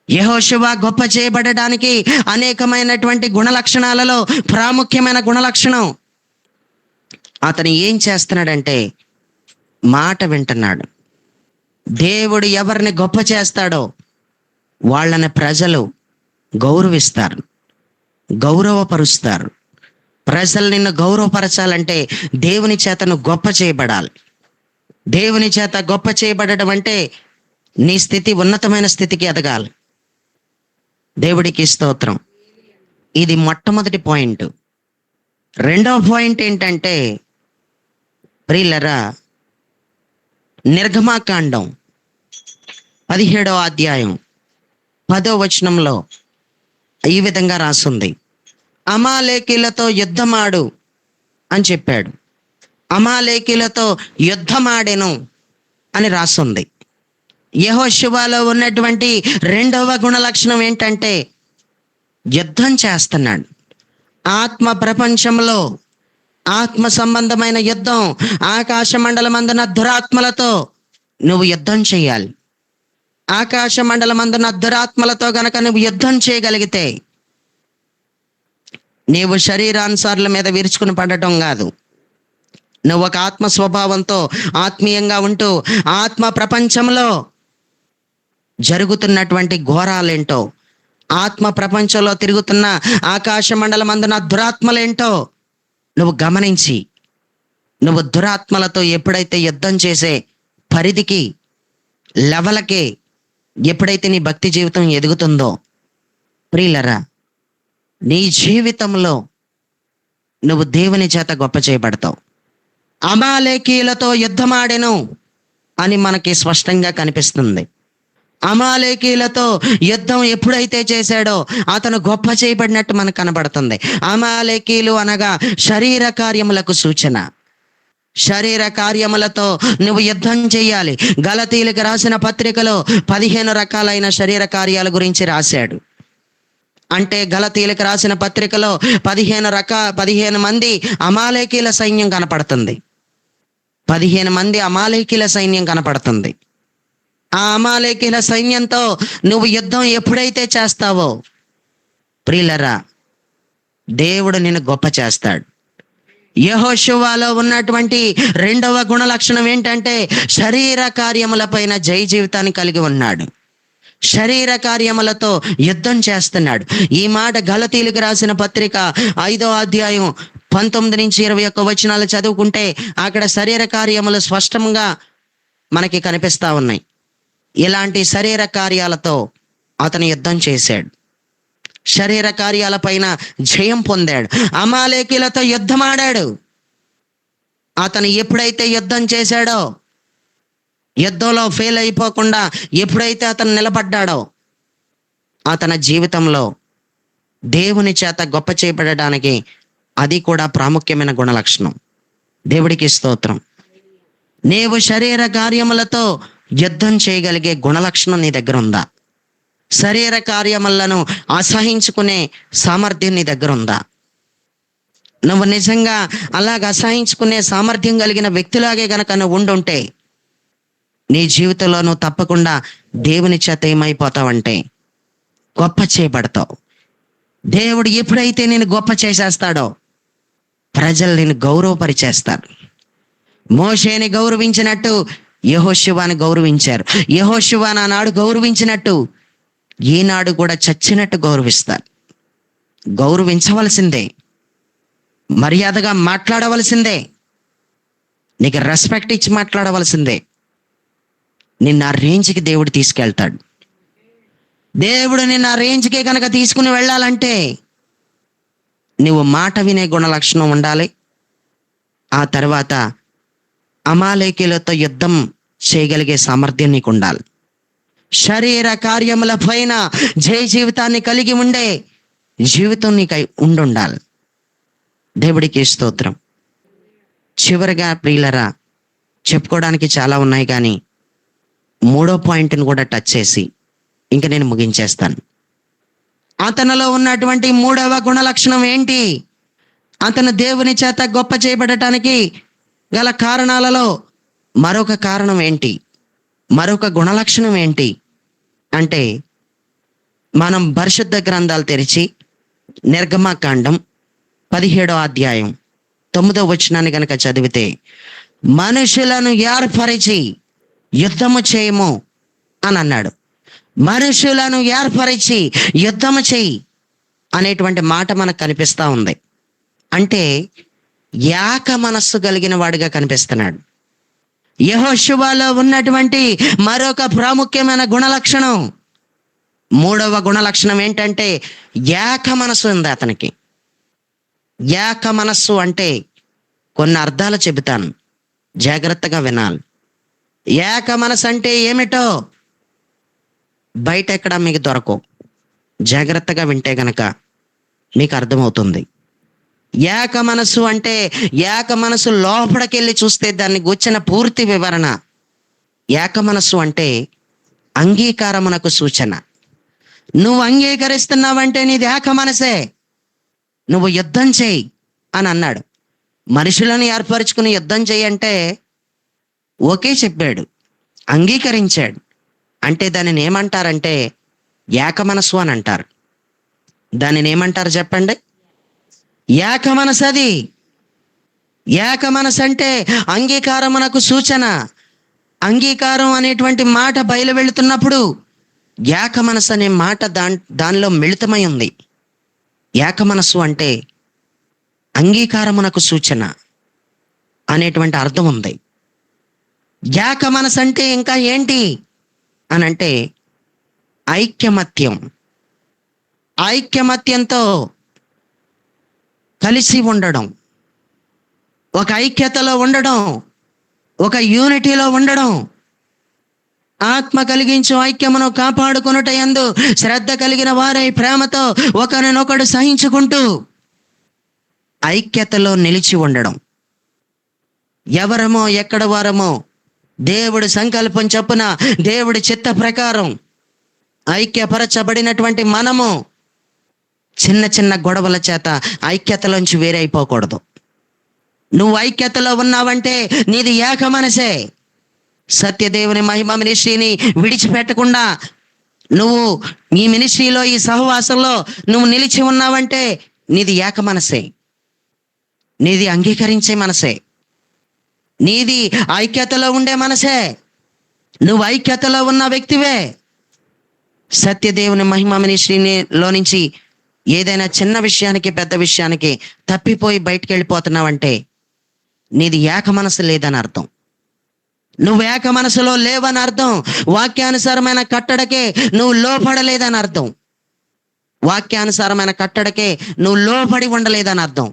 యెహోషువ గొప్ప చేయబడడానికి అనేకమైనటువంటి గుణలక్షణాలలో ప్రాముఖ్యమైన గుణలక్షణం, అతను ఏం చేస్తున్నాడంటే మాట వింటున్నాడు. దేవుడు ఎవరిని గొప్ప చేస్తాడో వాళ్ళని ప్రజలు గౌరవిస్తారు, గౌరవపరుస్తారు. ప్రజలు నిన్ను గౌరవపరచాలంటే దేవుని చేత నువ్వు గొప్ప చేయబడాలి. దేవుని చేత గొప్ప చేయబడడం అంటే నీ స్థితి ఉన్నతమైన స్థితికి ఎదగాలి. దేవుడికి స్తోత్రం. ఇది మొట్టమొదటి పాయింట్. రెండవ పాయింట్ ఏంటంటే, ప్రియులరా, నిర్గమాకాండం 17వ అధ్యాయం 10వ వచనంలో ఈ విధంగా రాసుంది: అమాలేకీలతో యుద్ధమాడు, అని చెప్పాడు. అమాలేకీలతో యుద్ధమాడెను అని రాస్తుంది. యెహోషువలో ఉన్నటువంటి రెండవ గుణ లక్షణం ఏంటంటే యుద్ధం చేస్తున్నాడు. ఆత్మ ప్రపంచంలో ఆత్మ సంబంధమైన యుద్ధం, ఆకాశ మండలమందున దురాత్మలతో నువ్వు యుద్ధం చేయాలి. ఆకాశ మండలమందున దురాత్మలతో గనక నువ్వు యుద్ధం చేయగలిగితే నీవు శరీరానుసారుల మీద విరుచుకుని పడటం కాదు. నువ్వు ఒక ఆత్మ స్వభావంతో ఆత్మీయంగా ఉంటూ ఆత్మ ప్రపంచంలో జరుగుతున్నటువంటి ఘోరాలేంటో, ఆత్మ ప్రపంచంలో తిరుగుతున్న ఆకాశ మండలమందున దురాత్మలేంటో నువ్వు గమనించి, నువ్వు దురాత్మలతో ఎప్పుడైతే యుద్ధం చేసే పరిధికి, లెవెల్కి ఎప్పుడైతే నీ భక్తి జీవితం ఎదుగుతుందో, ప్రియులరా, నీ జీవితంలో నువ్వు దేవుని చేత గొప్ప చేయబడతావు. అమాలేకీలతో యుద్ధమాడెను అని మనకి స్పష్టంగా కనిపిస్తుంది. అమాలేకీలతో యుద్ధం ఎప్పుడైతే చేశాడో అతను గొప్ప చేయబడినట్టు మనకు కనబడుతుంది. అమాలేకీలు అనగా శరీర కార్యములకు సూచన. శరీర కార్యములతో నువ్వు యుద్ధం చేయాలి. గలతీయులకు రాసిన పత్రికలో 15 రకాలైన శరీర కార్యాల గురించి రాశాడు. అంటే గలతీయులకు రాసిన పత్రికలో 15 మంది అమాలేకీల సైన్యం కనపడుతుంది. 15 మంది అమాలేకీల సైన్యం కనపడుతుంది. ఆ అమాలేకీల సైన్యంతో నువ్వు యుద్ధం ఎప్పుడైతే చేస్తావో ప్రియులరా, దేవుడు నిన్ను గొప్ప చేస్తాడు. యెహోషువలో ఉన్నటువంటి రెండవ గుణ లక్షణం ఏంటంటే శరీర కార్యములపైన జయ జీవితాన్ని కలిగి ఉన్నాడు. శరీర కార్యములతో యుద్ధం చేస్తున్నాడు. ఈ మాట గలతీయులకు రాసిన పత్రిక 5వ అధ్యాయం 19 నుంచి 21 వచనాలు చదువుకుంటే అక్కడ శరీర కార్యములు స్పష్టంగా మనకి కనిపిస్తా ఉన్నాయి. ఇలాంటి శరీర కార్యాలతో అతను యుద్ధం చేశాడు. శరీర కార్యాలపైన జయం పొందాడు. అమాలేకీలతో యుద్ధమాడాడు. అతను ఎప్పుడైతే యుద్ధం చేశాడో, యుద్ధంలో ఫెయిల్ అయిపోకుండా ఎప్పుడైతే అతను నిలబడ్డాడో, అతని జీవితంలో దేవుని చేత గొప్ప చేయబడడానికి అది కూడా ప్రాముఖ్యమైన గుణలక్షణం. దేవుడికి స్తోత్రం. నీవు శరీర కార్యములతో యుద్ధం చేయగలిగే గుణలక్షణం నీ దగ్గర ఉందా? శరీర కార్యములను అసహించుకునే సామర్థ్యం నీ దగ్గర ఉందా? నువ్వు నిజంగా అలాగ అసహించుకునే సామర్థ్యం కలిగిన వ్యక్తిలాగే గనక నువ్వు ఉండుంటే నీ జీవితంలో నువ్వు తప్పకుండా దేవుని చేత ఏమైపోతావంటే గొప్ప చేయబడతావు. దేవుడు ఎప్పుడైతే నేను గొప్ప చేసేస్తాడో ప్రజలు నేను గౌరవపరిచేస్తారు. మోషేని గౌరవించినట్టు యెహోషువని గౌరవించారు. యెహోషువని ఆనాడు గౌరవించినట్టు ఈనాడు కూడా చచ్చినట్టు గౌరవిస్తారు. గౌరవించవలసిందే, మర్యాదగా మాట్లాడవలసిందే, నీకు రెస్పెక్ట్ ఇచ్చి మాట్లాడవలసిందే. నిన్న ఆ రేంజ్కి దేవుడు తీసుకెళ్తాడు. దేవుడు నిన్న ఆ రేంజ్కే కనుక తీసుకుని వెళ్ళాలంటే నువ్వు మాట వినే గుణ లక్షణం ఉండాలి. ఆ తర్వాత అమాలేకీలతో యుద్ధం చేయగలిగే సామర్థ్యం నీకు ఉండాలి. శరీర కార్యముల పైన జయ జీవితాన్ని కలిగి ఉండే జీవితం నీకు ఉండాలి. దేవుడికి స్తోత్రం. చివరిగా ప్రియులరా, చెప్పుకోవడానికి చాలా ఉన్నాయి కానీ 3వ పాయింట్ని కూడా టచ్ చేసి ఇంక నేను ముగించేస్తాను. అతనిలో ఉన్నటువంటి 3వ గుణ లక్షణం ఏంటి? అతను దేవుని చేత గొప్ప చేయబడటానికి గల కారణాలలో మరొక కారణం ఏంటి? మరొక గుణలక్షణం ఏంటి అంటే, మనం పరిశుద్ధ గ్రంథాలు తెరిచి నిర్గమకాండం 17వ అధ్యాయం 9వ వచనాన్ని గనక చదివితే, మనుషులను ఏర్పరిచి యుద్ధము చేయము అని అన్నాడు. మనుషులను ఏర్పరిచి యుద్ధము చేయి అనేటువంటి మాట మనకు కనిపిస్తూ ఉంది. అంటే ఏక మనస్సు కలిగిన వాడిగా కనిపిస్తున్నాడు. యెహోషువలో ఉన్నటువంటి మరొక ప్రాముఖ్యమైన గుణలక్షణం, 3వ గుణలక్షణం ఏంటంటే ఏక మనస్సు ఉంది అతనికి. ఏక మనస్సు అంటే కొన్ని అర్థాలు చెబుతాను, జాగ్రత్తగా వినాలి. ఏక మనస్సు అంటే ఏమిటో బయట ఎక్కడ మీకు దొరకవు. జాగ్రత్తగా వింటే గనక మీకు అర్థమవుతుంది. ఏక మనసు అంటే, ఏక మనసు లోపలికెళ్ళి చూస్తే దాన్ని గుచ్చిన పూర్తి వివరణ. ఏక మనసు అంటే అంగీకారమునకు సూచన. నువ్వు అంగీకరిస్తున్నావంటే నీది ఏక మనసే. నువ్వు యుద్ధం చేయి అని అన్నాడు. మనుషులను ఏర్పరచుకుని యుద్ధం చేయంటే ఓకే చెప్పాడు, అంగీకరించాడు. అంటే దానిని ఏమంటారంటే ఏక మనసు అని అంటారు. దానిని ఏమంటారు చెప్పండి? ఏక మనసు. అది ఏక మనసు అంటే అంగీకారమునకు సూచన. అంగీకారం అనేటువంటి మాట బయలు వెళుతున్నప్పుడు ఏక మనసు అనే మాట దానిలో మిళితమై ఉంది. ఏక మనసు అంటే అంగీకారమునకు సూచన అనేటువంటి అర్థం ఉంది. ఏక మనసు అంటే ఇంకా ఏంటి అని అంటే ఐక్యమత్యం. ఐక్యమత్యంతో కలిసి ఉండడం, ఒక ఐక్యతలో ఉండడం, ఒక యూనిటీలో ఉండడం. ఆత్మ కలిగించు ఐక్యమును కాపాడుకొనుట యందు శ్రద్ధ కలిగిన వారై ప్రేమతో ఒకరినొకడు సహించుకుంటూ ఐక్యతలో నిలిచి ఉండడం. ఎవరమో ఎక్కడ వారమో దేవుడి సంకల్పం చొప్పున, దేవుడి చిత్త ప్రకారం ఐక్యపరచబడినటువంటి మనము చిన్న చిన్న గొడవల చేత ఐక్యతలోంచి వేరైపోకూడదు. నువ్వు ఐక్యతలో ఉన్నావంటే నీది ఏక మనసే. సత్యదేవుని మహిమ మినిస్ట్రీని విడిచిపెట్టకుండా నువ్వు ఈ మినిస్ట్రీలో, ఈ సహవాసంలో నువ్వు నిలిచి ఉన్నావంటే నీది ఏక మనసే. నీది అంగీకరించే మనసే. నీది ఐక్యతలో ఉండే మనసే. నువ్వు ఐక్యతలో ఉన్న వ్యక్తివే. సత్యదేవుని మహిమ మినిస్ట్రీలో నుంచి ఏదైనా చిన్న విషయానికి, పెద్ద విషయానికి తప్పిపోయి బయటికి వెళ్ళిపోతున్నావంటే నీది ఏక మనసు లేదని అర్థం. నువ్వు ఏక మనసులో లేవని అర్థం. వాక్యానుసారమైన కట్టడకే నువ్వు లోపడలేదని అర్థం. వాక్యానుసారమైన కట్టడకే నువ్వు లోపడి ఉండలేదని అర్థం.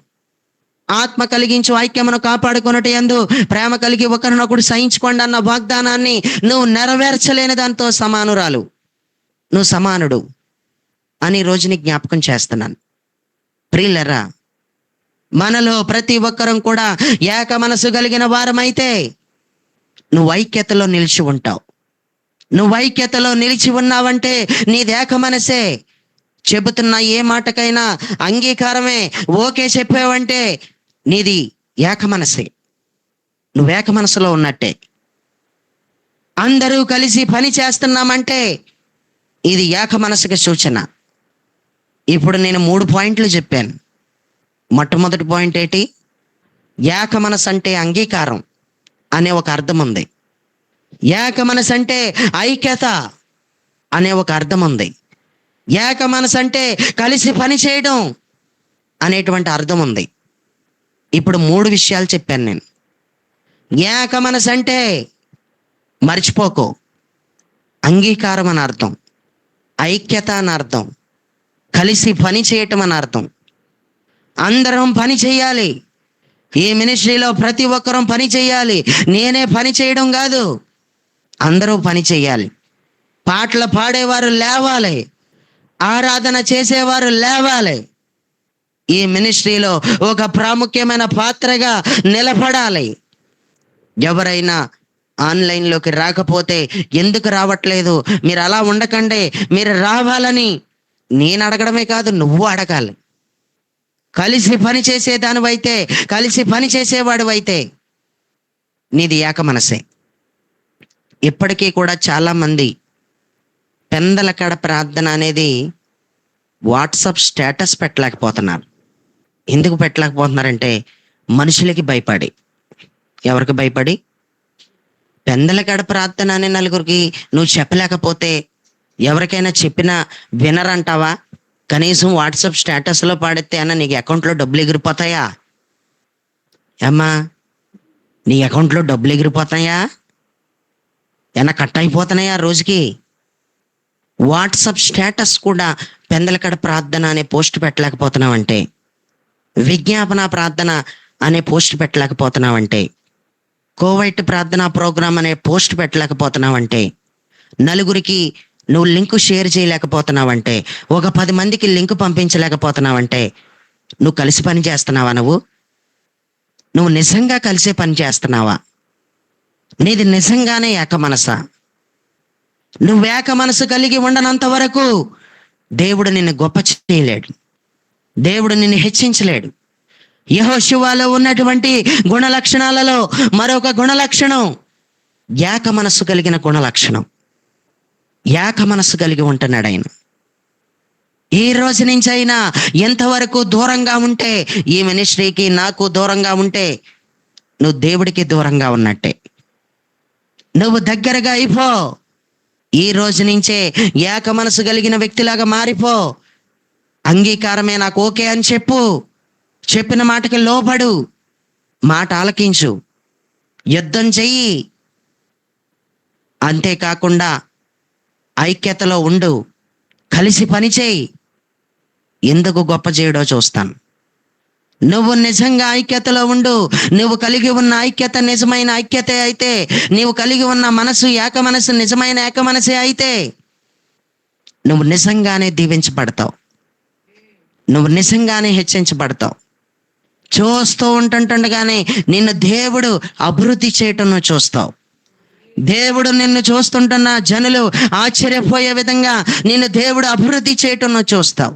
ఆత్మ కలిగించు ఐక్యమును కాపాడుకొనుట యందు ప్రేమ కలిగి ఒకరినొకడు సహించుకోండి అన్న వాగ్దానాన్ని నువ్వు నెరవేర్చలేని దాంతో సమానురాలు, నువ్వు సమానుడు అని రోజుని జ్ఞాపకం చేస్తున్నాను. ప్రియులరా, మనలో ప్రతి ఒక్కరం కూడా ఏక మనసు కలిగిన వారమైతే నువ్వు ఐక్యతలో నిలిచి ఉంటావు. నువ్వు ఐక్యతలో నిలిచి ఉన్నావంటే నీది ఏక మనసే. చెబుతున్న ఏ మాటకైనా అంగీకారమే, ఓకే చెప్పావంటే నీది ఏక మనసే. నువ్వు ఏక మనసులో ఉన్నట్టే. అందరూ కలిసి పని చేస్తున్నామంటే ఇది ఏక మనసుకి సూచన. ఇప్పుడు నేను 3 పాయింట్లు చెప్పాను. మొట్టమొదటి పాయింట్ ఏంటి? ఏక మనసు అంటే అంగీకారం అనే ఒక అర్థం ఉంది. ఏక మనసు అంటే ఐక్యత అనే ఒక అర్థం ఉంది. ఏక మనసు అంటే కలిసి పని చేయడం అనేటువంటి అర్థం ఉంది. ఇప్పుడు 3 విషయాలు చెప్పాను నేను. ఏక మనసు అంటే మర్చిపోకు, అంగీకారం అని అర్థం, ఐక్యత అని అర్థం, కలిసి పని చేయటం అని అర్థం. అందరం పని చేయాలి. ఈ మినిస్ట్రీలో ప్రతి ఒక్కరం పని చేయాలి. నేనే పని చేయడం కాదు, అందరూ పని చేయాలి. పాటలు పాడేవారు లేవాలి, ఆరాధన చేసేవారు లేవాలి. ఈ మినిస్ట్రీలో ఒక ప్రాముఖ్యమైన పాత్రగా నిలబడాలి. ఎవరైనా ఆన్లైన్లోకి రాకపోతే ఎందుకు రావట్లేదు, మీరు అలా ఉండకండి, మీరు రావాలని నేను అడగడమే కాదు, నువ్వు అడగాలి. కలిసి పని చేసేదానివైతే, కలిసి పని చేసేవాడివైతే నీది ఏక మనసే. ఇప్పటికీ కూడా చాలామంది పెందలకడ ప్రార్థన అనేది వాట్సాప్ స్టేటస్ పెట్టలేకపోతున్నారు. ఎందుకు పెట్టలేకపోతున్నారంటే మనుషులకి భయపడి. ఎవరికి భయపడి? పెందలకడ ప్రార్థన అనే నలుగురికి నువ్వు చెప్పలేకపోతే ఎవరికైనా చెప్పినా వినరంటావా? కనీసం వాట్సాప్ స్టేటస్లో పాడితే అన్న నీకు అకౌంట్లో డబ్బులు ఎగిరిపోతాయా? ఏమ్మా, నీ అకౌంట్లో డబ్బులు ఎగిరిపోతాయా? ఏమన్నా కట్ అయిపోతున్నాయా రోజుకి? వాట్సాప్ స్టేటస్ కూడా పెందలకడ ప్రార్థన అనే పోస్ట్ పెట్టలేకపోతున్నావంటే, విజ్ఞాపన ప్రార్థన అనే పోస్ట్ పెట్టలేకపోతున్నావంటే, కోవైట్ ప్రార్థనా ప్రోగ్రాం అనే పోస్ట్ పెట్టలేకపోతున్నావంటే, నలుగురికి నువ్వు లింకు షేర్ చేయలేకపోతున్నావంటే, ఒక 10 మందికి లింక్ పంపించలేకపోతున్నావంటే నువ్వు కలిసి పని చేస్తున్నావా? నువ్వు నిజంగా కలిసే పని చేస్తున్నావా? నీది నిజంగానే ఏక మనసా? నువ్వు ఏక మనసు కలిగి ఉండనంత వరకు దేవుడు నిన్ను గొప్ప చేయలేడు, దేవుడు నిన్ను హెచ్చించలేడు. యెహోషువలో ఉన్నటువంటి గుణ లక్షణాలలో మరొక గుణ లక్షణం ఏక మనస్సు కలిగిన గుణ లక్షణం. ఏక మనస్సు కలిగి ఉంటున్నాడు ఆయన. ఈ రోజు నుంచి అయినా ఎంతవరకు దూరంగా ఉంటే, ఈ మినిస్ట్రీకి నాకు దూరంగా ఉంటే నువ్వు దేవుడికి దూరంగా ఉన్నట్టే. నువ్వు దగ్గరగా అయిపో. ఈ రోజు నుంచే ఏక మనసు కలిగిన వ్యక్తిలాగా మారిపో. అంగీకారమే నాకు ఓకే అని చెప్పు. చెప్పిన మాటకి లోబడు, మాట ఆలకించు, యుద్ధం చెయ్యి. అంతేకాకుండా ఐక్యతలో ఉండు, కలిసి పని చేయి. ఎందుకు గొప్ప చేయడో చూస్తాను. నువ్వు నిజంగా ఐక్యతలో ఉండు. నువ్వు కలిగి ఉన్న ఐక్యత నిజమైన ఐక్యత అయితే, నీవు కలిగి ఉన్న మనసు ఏక మనసు నిజమైన ఏక మనసే అయితే, నువ్వు నిజంగానే దీవించబడతావు, నువ్వు నిజంగానే హెచ్చించబడతావు. చూస్తూ ఉంటుండగానే నిన్ను దేవుడు అభివృద్ధి చేయటం నువ్వు చూస్తావు. దేవుడు నిన్ను చూస్తుంటున్న జనులు ఆశ్చర్యపోయే విధంగా నిన్ను దేవుడు అభివృద్ధి చేయటం నువ్వు చూస్తావు.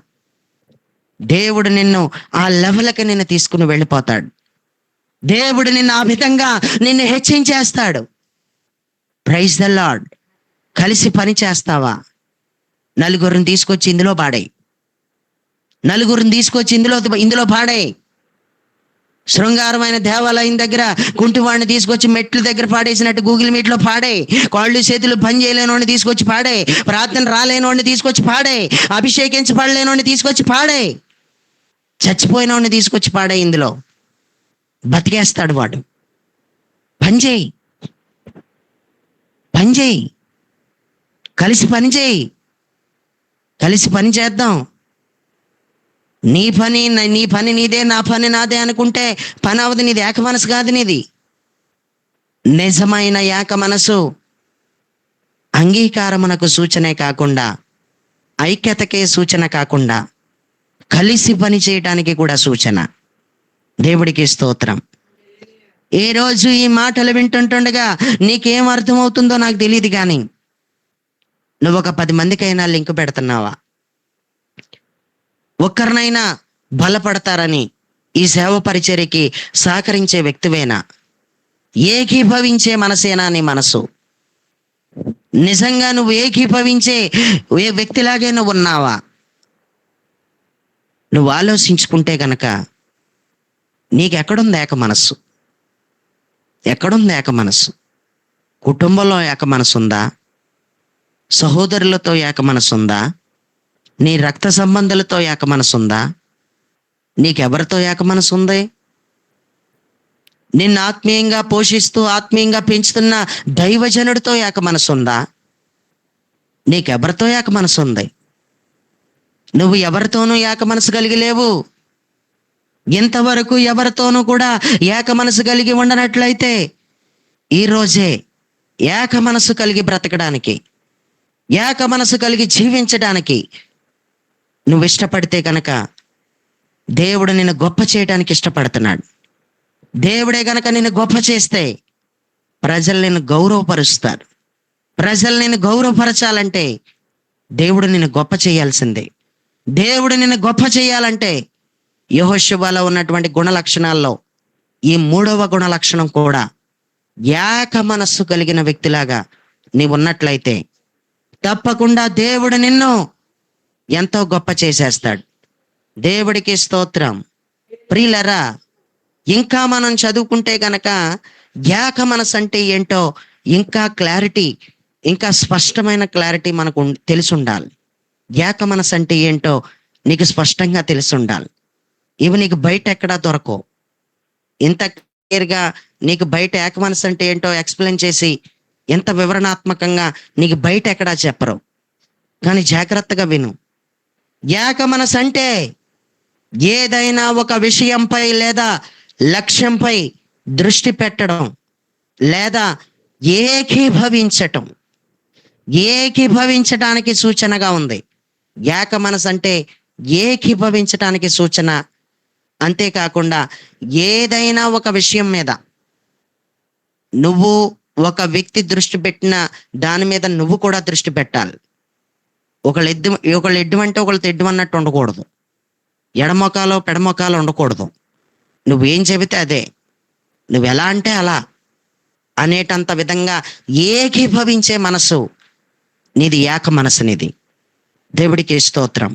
దేవుడు నిన్ను ఆ లెవెల్కి నిన్ను తీసుకుని వెళ్ళిపోతాడు. దేవుడు నిన్ను ఆ విధంగా నిన్ను హెచ్చించేస్తాడు. Praise the lord. కలిసి పని చేస్తావా? నలుగురిని తీసుకొచ్చి ఇందులో పాడేయి, నలుగురిని తీసుకొచ్చి ఇందులో పాడేయి. శృంగారమైన దేవాలయం దగ్గర కుంటివాడిని తీసుకొచ్చి మెట్ల దగ్గర పాడేసినట్టు గూగుల్ మీట్లో పాడే. కాళ్ళు చేతులు పని చేయలేనోడిని తీసుకొచ్చి పాడే. ప్రార్థన రాలేనోడిని తీసుకొచ్చి పాడే. అభిషేకించబడలేనోడిని తీసుకొచ్చి పాడే. చచ్చిపోయినోడిని తీసుకొచ్చి పాడే. ఇందులో బతికేస్తాడు వాడు. పని చేయి, పని చేయి, కలిసి పని చేయి, కలిసి పని చేద్దాం. నీ పని నీదే, నా పని నాదే అనుకుంటే పని అవదు. నీది ఏక మనసు కాదు. నీది నిజమైన ఏక మనసు అంగీకారమునకు సూచనే కాకుండా, ఐక్యతకే సూచన కాకుండా, కలిసి పని చేయటానికి కూడా సూచన. దేవుడికి స్తోత్రం. ఏ రోజు ఈ మాటలు వింటుండగా నీకేం అర్థమవుతుందో నాకు తెలియదు, కానీ నువ్వు ఒక 10 మందికైనా లింక్ పెడుతున్నావా? ఒక్కరినైనా బలపడతారని ఈ సేవ పరిచర్యకి సహకరించే వ్యక్తివేనా? ఏకీభవించే మనసేనా నీ మనసు? నిజంగా నువ్వు ఏకీభవించే ఏ వ్యక్తిలాగే నువ్వు ఉన్నావా? నువ్వు ఆలోచించుకుంటే గనక నీకెక్కడుంది ఏక మనస్సు? ఎక్కడుంది ఏక మనస్సు? కుటుంబంలో ఏక మనసు ఉందా? సహోదరులతో ఏక మనసు ఉందా? నీ రక్త సంబంధాలతో ఏక మనసు ఉందా? నీకెవరితో ఏక మనసు ఉంది? నిన్ను ఆత్మీయంగా పోషిస్తూ ఆత్మీయంగా పెంచుతున్న దైవజనుడితో ఏక మనసు ఉందా? నీకెవరితో ఏక మనసు ఉంది? నువ్వు ఎవరితోనూ ఏక మనసు కలిగి లేవు. ఇంతవరకు ఎవరితోనూ కూడా ఏక మనసు కలిగి ఉండనట్లయితే ఈరోజే ఏక మనసు కలిగి బ్రతకడానికి, ఏక మనసు కలిగి జీవించడానికి నువ్వు ఇష్టపడితే కనుక దేవుడు నిన్ను గొప్ప చేయడానికి ఇష్టపడుతున్నాడు. దేవుడే గనక నిన్ను గొప్ప చేస్తే ప్రజలు నిన్ను గౌరవపరుస్తారు. ప్రజలు నిన్ను గౌరవపరచాలంటే దేవుడు నిన్ను గొప్ప చేయాల్సిందే. దేవుడు నిన్ను గొప్ప చేయాలంటే యెహోషువలో ఉన్నటువంటి గుణ లక్షణాల్లో ఈ 3వ గుణ లక్షణం కూడా ఏక మనస్సు కలిగిన వ్యక్తిలాగా నీవు ఉన్నట్లయితే తప్పకుండా దేవుడు నిన్ను ఎంతో గొప్ప చేసేస్తాడు. దేవుడికి స్తోత్రం. ప్రియులరా, ఇంకా మనం చదువుకుంటే గనక ఏక మనసు అంటే ఏంటో ఇంకా క్లారిటీ, ఇంకా స్పష్టమైన క్లారిటీ మనకు తెలిసి ఉండాలి. ఏక మనసు అంటే ఏంటో నీకు స్పష్టంగా తెలిసి ఉండాలి. ఇవి నీకు బయట ఎక్కడా దొరకవు. ఇంత క్లియర్గా నీకు బయట ఏక మనసు అంటే ఏంటో ఎక్స్ప్లెయిన్ చేసి ఎంత వివరణాత్మకంగా నీకు బయట ఎక్కడా చెప్పరు. కానీ జాగ్రత్తగా విను. ఏక మనసు అంటే ఏదైనా ఒక విషయంపై లేదా లక్ష్యంపై దృష్టి పెట్టడం లేదా ఏకీభవించటం. ఏకీభవించటానికి సూచనగా ఉంది. ఏక మనసు అంటే ఏకీభవించటానికి సూచన, అంతేకాకుండా ఏదైనా ఒక విషయం మీద నువ్వు ఒక వ్యక్తి దృష్టి పెట్టిన దాని మీద నువ్వు కూడా దృష్టి పెట్టాలి. ఒకళ్ళు ఎడ్డు అంటే ఒకళ్ళు తెడ్డు అన్నట్టు ఉండకూడదు. ఎడమొకాలో పెడమొకాలో ఉండకూడదు. నువ్వేం చెబితే అదే, నువ్వు ఎలా అంటే అలా అనేటంత విధంగా ఏకీభవించే మనసు నీది, ఏక మనసు నీది. దేవుడికి స్తోత్రం.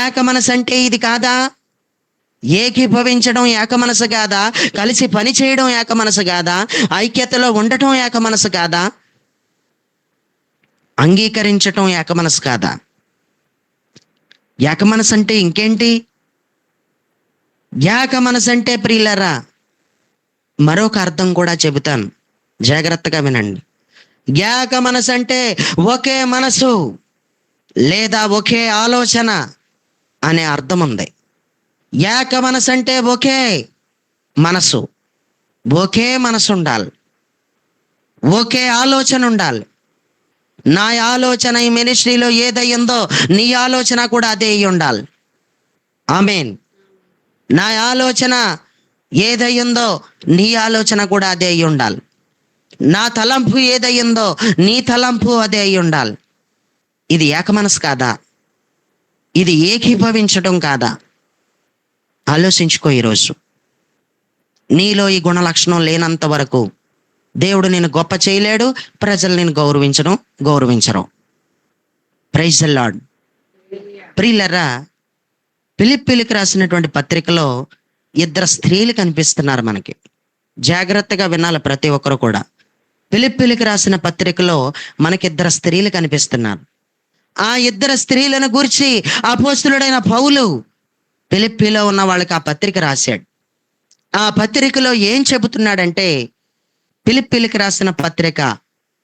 ఏక మనసు అంటే ఇది కాదా? ఏకీభవించడం ఏక మనసు కాదా? కలిసి పని చేయడం ఏక మనసు కాదా? ఐక్యతలో ఉండటం ఏక మనసు కాదా? అంగీకరించటం ఏక మనసు కాదా? ఏక మనసు అంటే ఇంకేంటి? ఏక మనసు అంటే ప్రియులరా, మరొక అర్థం కూడా చెబుతాను, జాగ్రత్తగా వినండి. ఏక మనసు అంటే ఒకే మనసు లేదా ఒకే ఆలోచన అనే అర్థం ఉంది. ఏక మనసు అంటే ఒకే మనసు, ఒకే మనసు ఉండాలి, ఒకే ఆలోచన ఉండాలి. నా ఆలోచన ఈ మినిస్ట్రీలో ఏదయ్యిందో నీ ఆలోచన కూడా అదే అయి ఉండాలి. ఆమేన్. నా ఆలోచన ఏదయ్యిందో నీ ఆలోచన కూడా అదే అయి ఉండాలి. నా తలంపు ఏదయ్యిందో నీ తలంపు అదే అయి ఉండాలి. ఇది ఏక మనసు కాదా? ఇది ఏకీభవించడం కాదా? ఆలోచించుకో. ఈరోజు నీలో ఈ గుణ లక్షణం లేనంత వరకు దేవుడు నేను గొప్ప చేయలేడు, ప్రజలు నేను గౌరవించరు. Praise the lord. ప్రియులరా, ఫిలిప్పీయులకు రాసినటువంటి పత్రికలో ఇద్దరు స్త్రీలు కనిపిస్తున్నారు మనకి. జాగ్రత్తగా వినాలి ప్రతి ఒక్కరు కూడా. ఫిలిప్పీయులకు రాసిన పత్రికలో మనకిద్దరు స్త్రీలు కనిపిస్తున్నారు. ఆ ఇద్దరు స్త్రీలను గురించి అపోస్తలుడైన పౌలు ఫిలిప్పీలో ఉన్న వాళ్ళకి ఆ పత్రిక రాశాడు. ఆ పత్రికలో ఏం చెబుతున్నాడంటే, ఫిలిప్పీలకు రాసిన పత్రిక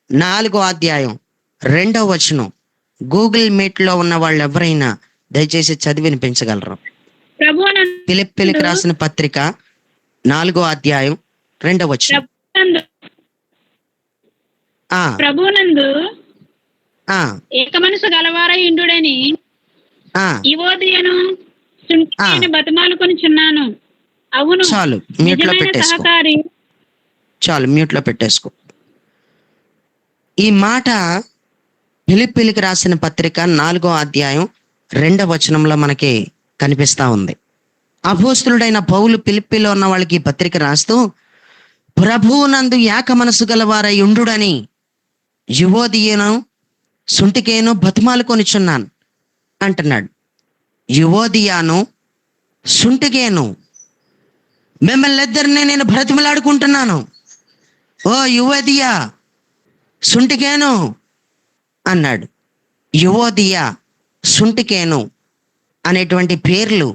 4వ అధ్యాయం 2వ వచనం. గూగుల్ మీట్ లో ఉన్న వాళ్ళు ఎవరైనా దయచేసి చదివి వినిపించగలరు. ఫిలిప్పీలకు రాసిన పత్రిక 4వ అధ్యాయం 2వ వచనం. ప్రభునందు ఏక మనసు గలవారై ఇండుడని యువోదియను బతిమాలుకొనిచున్నాను. అవును, చాలు, మ్యూట్ లో పెట్టేసుకో. ఈ మాట ఫిలిప్పీలకు రాసిన పత్రిక 4వ అధ్యాయం 2వ వచనంలో మనకి కనిపిస్తా ఉంది. అపోస్తలుడైన పౌలు ఫిలిప్పీలో ఉన్న వాళ్ళకి ఈ పత్రిక రాస్తూ, ప్రభువునందు ఏక మనసు గలవారై ఉండుడని యువోదియను సుంటికేను బతిమాలుకొనిచున్నాను అంటున్నాడు. యువోదియాను సుంటికేను మిమ్మల్ని ఇద్దరిని నేను బ్రతిమలాడుకుంటున్నాను. ఓ యువోదియా, సుంటికేను అన్నాడు. యువోదియా, సుంటికేను అనేటువంటి పేర్లు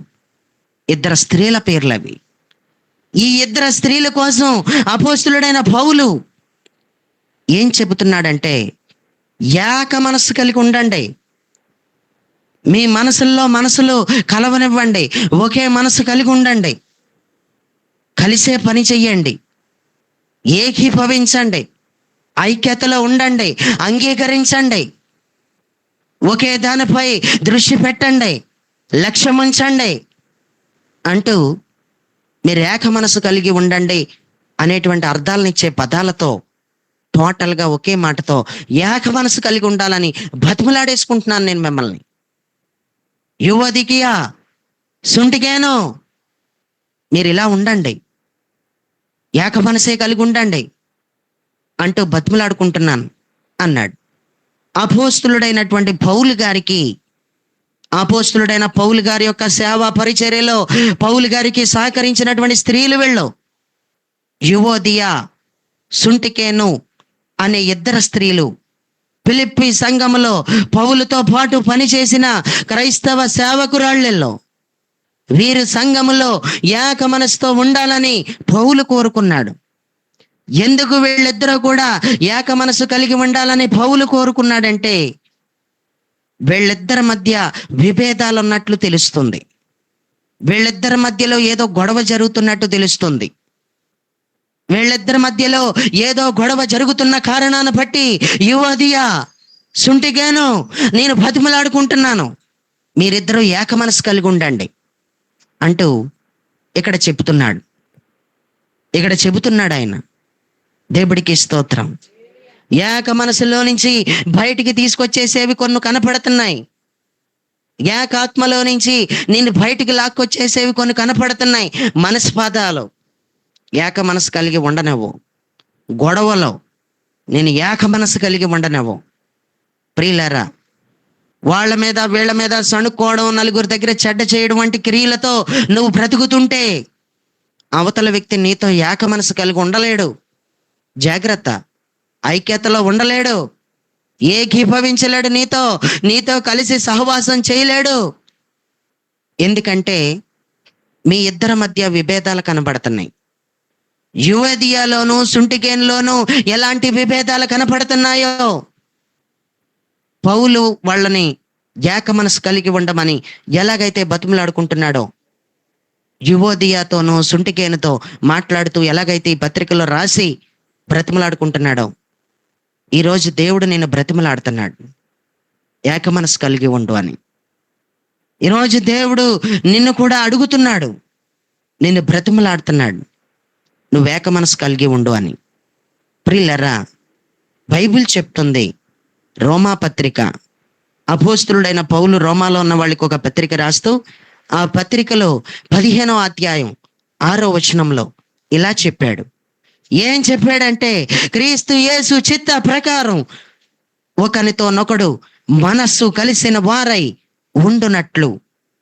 ఇద్దరు స్త్రీల పేర్లు అవి. ఈ ఇద్దరు స్త్రీల కోసం అపోస్తలుడైన పౌలు ఏం చెబుతున్నాడంటే, ఏక మనసు కలిగి ఉండండి. మీ మనసులు కలవనివ్వండి. ఒకే మనసు కలిగి ఉండండి. కలిసే పని చెయ్యండి. ఏకీభవించండి. ఐక్యతలో ఉండండి. అంగీకరించండి. ఒకే దానిపై దృష్టి పెట్టండి. లక్ష్యం ఉంచండి అంటూ మీరు ఏక మనసు కలిగి ఉండండి అనేటువంటి అర్థాలను ఇచ్చే పదాలతో, టోటల్గా ఒకే మాటతో ఏక మనసు కలిగి ఉండాలని బతిమలాడేసుకుంటున్నాను నేను మిమ్మల్ని. యువదికియా, సుంటికేను, మీరు ఇలా ఉండండి, ఏక మనసే కలిగి ఉండండి అంటూ బతిమలాడుకుంటున్నాను అన్నాడు. అపోస్తలుడైనటువంటి పౌలు గారికి, అపోస్తలుడైన పౌలు గారి యొక్క సేవా పరిచర్యలో పౌలు గారికి సహకరించినటువంటి స్త్రీలు వీళ్ళు. యువోదియా, సుంటికేను అనే ఇద్దరు స్త్రీలు ఫిలిప్పీ సంఘములో పౌలుతో పాటు పనిచేసిన క్రైస్తవ సేవకురాళ్ళల్లో. వీరు సంఘములో ఏక మనసుతో ఉండాలని పౌలు కోరుకున్నాడు. ఎందుకు వీళ్ళిద్దరూ కూడా ఏక మనసు కలిగి ఉండాలని పౌలు కోరుకున్నాడంటే, వీళ్ళిద్దరి మధ్య విభేదాలు ఉన్నట్లు తెలుస్తుంది. వీళ్ళిద్దరి మధ్యలో ఏదో గొడవ జరుగుతున్నట్టు తెలుస్తుంది. వీళ్ళిద్దరి మధ్యలో ఏదో గొడవ జరుగుతున్న కారణాన్ని బట్టి, యువదియా, సుంటికేను, నేను బతిమలాడుకుంటున్నాను, మీరిద్దరూ ఏక మనసు కలిగి ఉండండి అంటూ ఇక్కడ చెబుతున్నాడు ఆయన. దేవుడికి స్తోత్రం. ఏక మనసులో నుంచి బయటికి తీసుకొచ్చేసేవి కొన్ని కనపడుతున్నాయి. ఏకాత్మలో నుంచి నిన్ను బయటికి లాక్కొచ్చేసేవి కొన్ని కనపడుతున్నాయి. మనస్పాదాలు ఏక మనసు కలిగి ఉండనివ్వు. గొడవలో నేను ఏక మనసు కలిగి ఉండనివ్వు. ప్రియులారా, వాళ్ళ మీద వీళ్ళ మీద సణుక్కోవడం, నలుగురి దగ్గర చెడ్డ చేయడం వంటి క్రియలతో నువ్వు బ్రతుకుతుంటే అవతల వ్యక్తి నీతో ఏక మనసు కలిగి ఉండలేడు. జాగ్రత్త. ఐక్యతలో ఉండలేడు, ఏకీభవించలేడు, నీతో కలిసి సహవాసం చేయలేడు. ఎందుకంటే మీ ఇద్దరి మధ్య విభేదాలు కనబడుతున్నాయి. యువదియాలోను సుంటికేన్లోను ఎలాంటి విభేదాలు కనపడుతున్నాయో, పౌలు వాళ్ళని ఏక మనసు కలిగి ఉండమని ఎలాగైతే బతిమలాడుకుంటున్నాడో, యువోదియాతోనూ సుంటికేనుతో మాట్లాడుతూ ఎలాగైతే ఈ పత్రికలో రాసి బ్రతిమలాడుకుంటున్నాడో, ఈరోజు దేవుడు నిన్ను బ్రతిమలాడుతున్నాడు, ఏక మనసు కలిగి ఉండు అని. ఈరోజు దేవుడు నిన్ను కూడా అడుగుతున్నాడు, నిన్ను బ్రతిమలాడుతున్నాడు, నువ్వు ఏక మనసు కలిగి ఉండు అని. ప్రియులారా, బైబిల్ చెప్తుంది, రోమా పత్రిక, అపోస్తలుడైన పౌలు రోమాలో ఉన్న వాళ్ళకి ఒక పత్రిక రాస్తూ ఆ పత్రికలో 15వ అధ్యాయం 6వ వచనంలో ఇలా చెప్పాడు. ఏం చెప్పాడంటే, క్రీస్తు యేసు చిత్త ప్రకారం ఒకనితోనొకడు మనస్సు కలిసిన వారై ఉండునట్లు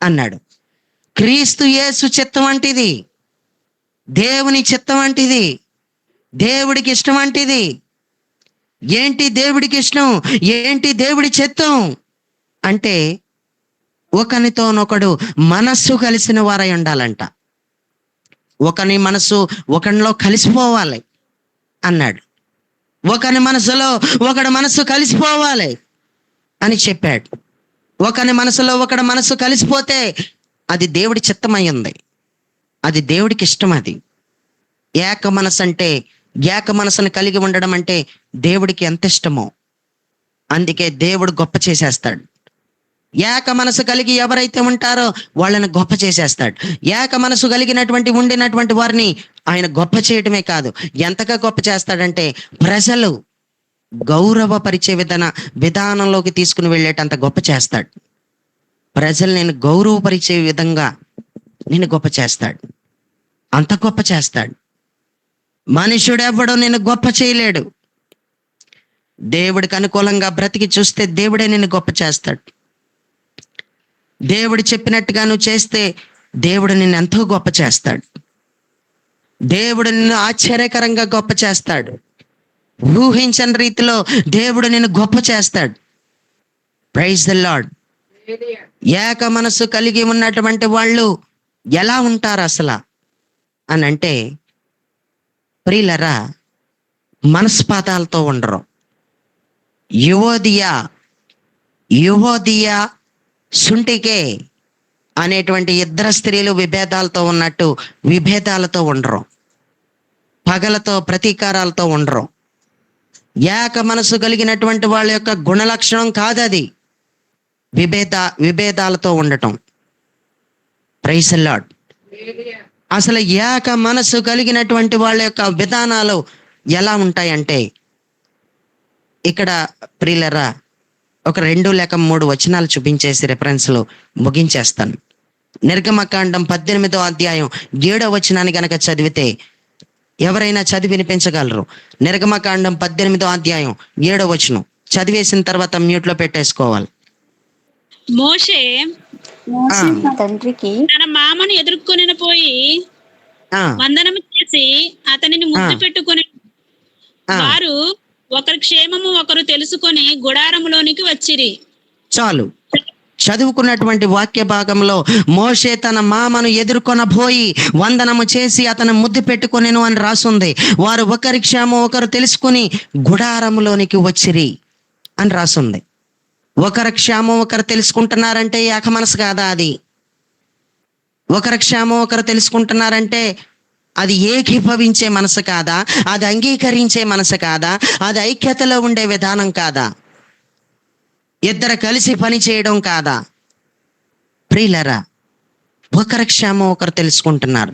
అన్నాడు. క్రీస్తు యేసు చిత్తం వంటిది, దేవుని చిత్తం వంటిది, దేవుడికి ఇష్టం వంటిది. ఏంటి దేవుడికి ఇష్టం, ఏంటి దేవుడి చిత్తం అంటే, ఒకనితోనొకడు మనస్సు కలిసిన వారై ఉండాలంట. ఒకని మనసు ఒకనిలో కలిసిపోవాలి అన్నాడు. ఒకని మనసులో ఒకడు మనసు కలిసిపోవాలి అని చెప్పాడు. ఒకని మనసులో ఒకడు మనసు కలిసిపోతే అది దేవుడి చిత్తమై ఉంది, అది దేవుడికి ఇష్టం. అది ఏక మనసు అంటే, ఏక మనసును కలిగి ఉండడం అంటే దేవుడికి ఎంత ఇష్టమో. అందుకే దేవుడు గొప్ప చేసేస్తాడు. ఏక మనసు కలిగి ఎవరైతే ఉంటారో వాళ్ళని గొప్ప చేసేస్తాడు. ఏక మనసు కలిగినటువంటి ఉండినటువంటి వారిని ఆయన గొప్ప చేయడమే కాదు, ఎంతగా గొప్ప చేస్తాడంటే ప్రజలు గౌరవపరిచే విధానంలోకి తీసుకుని వెళ్ళేటంత గొప్ప చేస్తాడు. ప్రజలు నేను గౌరవపరిచే విధంగా నేను గొప్ప చేస్తాడు, అంత గొప్ప చేస్తాడు. మనుషుడు ఎవడో నేను గొప్ప చేయలేడు. దేవుడికి అనుకూలంగా బ్రతికి చూస్తే దేవుడే నిన్ను గొప్ప చేస్తాడు. దేవుడు చెప్పినట్టుగా నువ్వు చేస్తే దేవుడు నిన్ను ఎంతో గొప్ప చేస్తాడు. దేవుడు నిన్ను ఆశ్చర్యకరంగా గొప్ప చేస్తాడు. ఊహించని రీతిలో దేవుడు నిన్ను గొప్ప చేస్తాడు. Praise the lord. ఏక మనసు కలిగి ఉన్నటువంటి వాళ్ళు ఎలా ఉంటారు అసలు అని అంటే, ప్రియులరా, మనస్పాతాలతో ఉండరు. యువోదియా సుంటికే అనేటువంటి ఇద్దరు స్త్రీలు విభేదాలతో ఉన్నట్టు విభేదాలతో ఉండరు, పగలతో ప్రతీకారాలతో ఉండరు. ఏక మనసు కలిగినటువంటి వాళ్ళ యొక్క గుణలక్షణం కాదు అది, విభేదాలతో ఉండటం. Praise the lord. అసలు ఏక మనసు కలిగినటువంటి వాళ్ళ యొక్క విధానాలు ఎలా ఉంటాయంటే, ఇక్కడ ప్రియులరా ఒక 2 లేక 3 వచనాలు చూపించేసి రెఫరెన్స్లో ముగించేస్తాను. నిర్గమకాండం 18వ అధ్యాయం 7వ వచనాన్ని గనక చదివితే, ఎవరైనా చదివి వినిపించగలరు? నిర్గమకాండం 18వ అధ్యాయం 7వ వచనం చదివేసిన తర్వాత మ్యూట్లో పెట్టేసుకోవాలి. మోషే తండ్రికి తన మామను ఎదుర్కొని పోయి వందనము చేసి అతనిని ముద్దు పెట్టుకుని, వారు ఒకరి క్షేమము ఒకరు తెలుసుకొని గుడారములోనికి వచ్చిరి. చాలు. చదువుకున్నటువంటి వాక్య భాగంలో మోషే తన మామను ఎదుర్కొనబోయి వందనము చేసి అతను ముద్దు పెట్టుకొనెను అని రాసుంది. వారు ఒకరి క్షేమం ఒకరు తెలుసుకుని గుడారములోనికి వచ్చిరి అని రాసుంది. ఒకరి క్షేమం ఒకరు తెలుసుకుంటున్నారంటే ఏక మనసు కాదా? అది ఒకరి క్షేమం ఒకరు తెలుసుకుంటున్నారంటే అది ఏకీభవించే మనసు కాదా? అది అంగీకరించే మనసు కాదా? అది ఐక్యతలో ఉండే విధానం కాదా? ఇద్దరు కలిసి పని చేయడం కాదా? ప్రియులరా, ఒకరి క్షేమం ఒకరు తెలుసుకుంటున్నారు.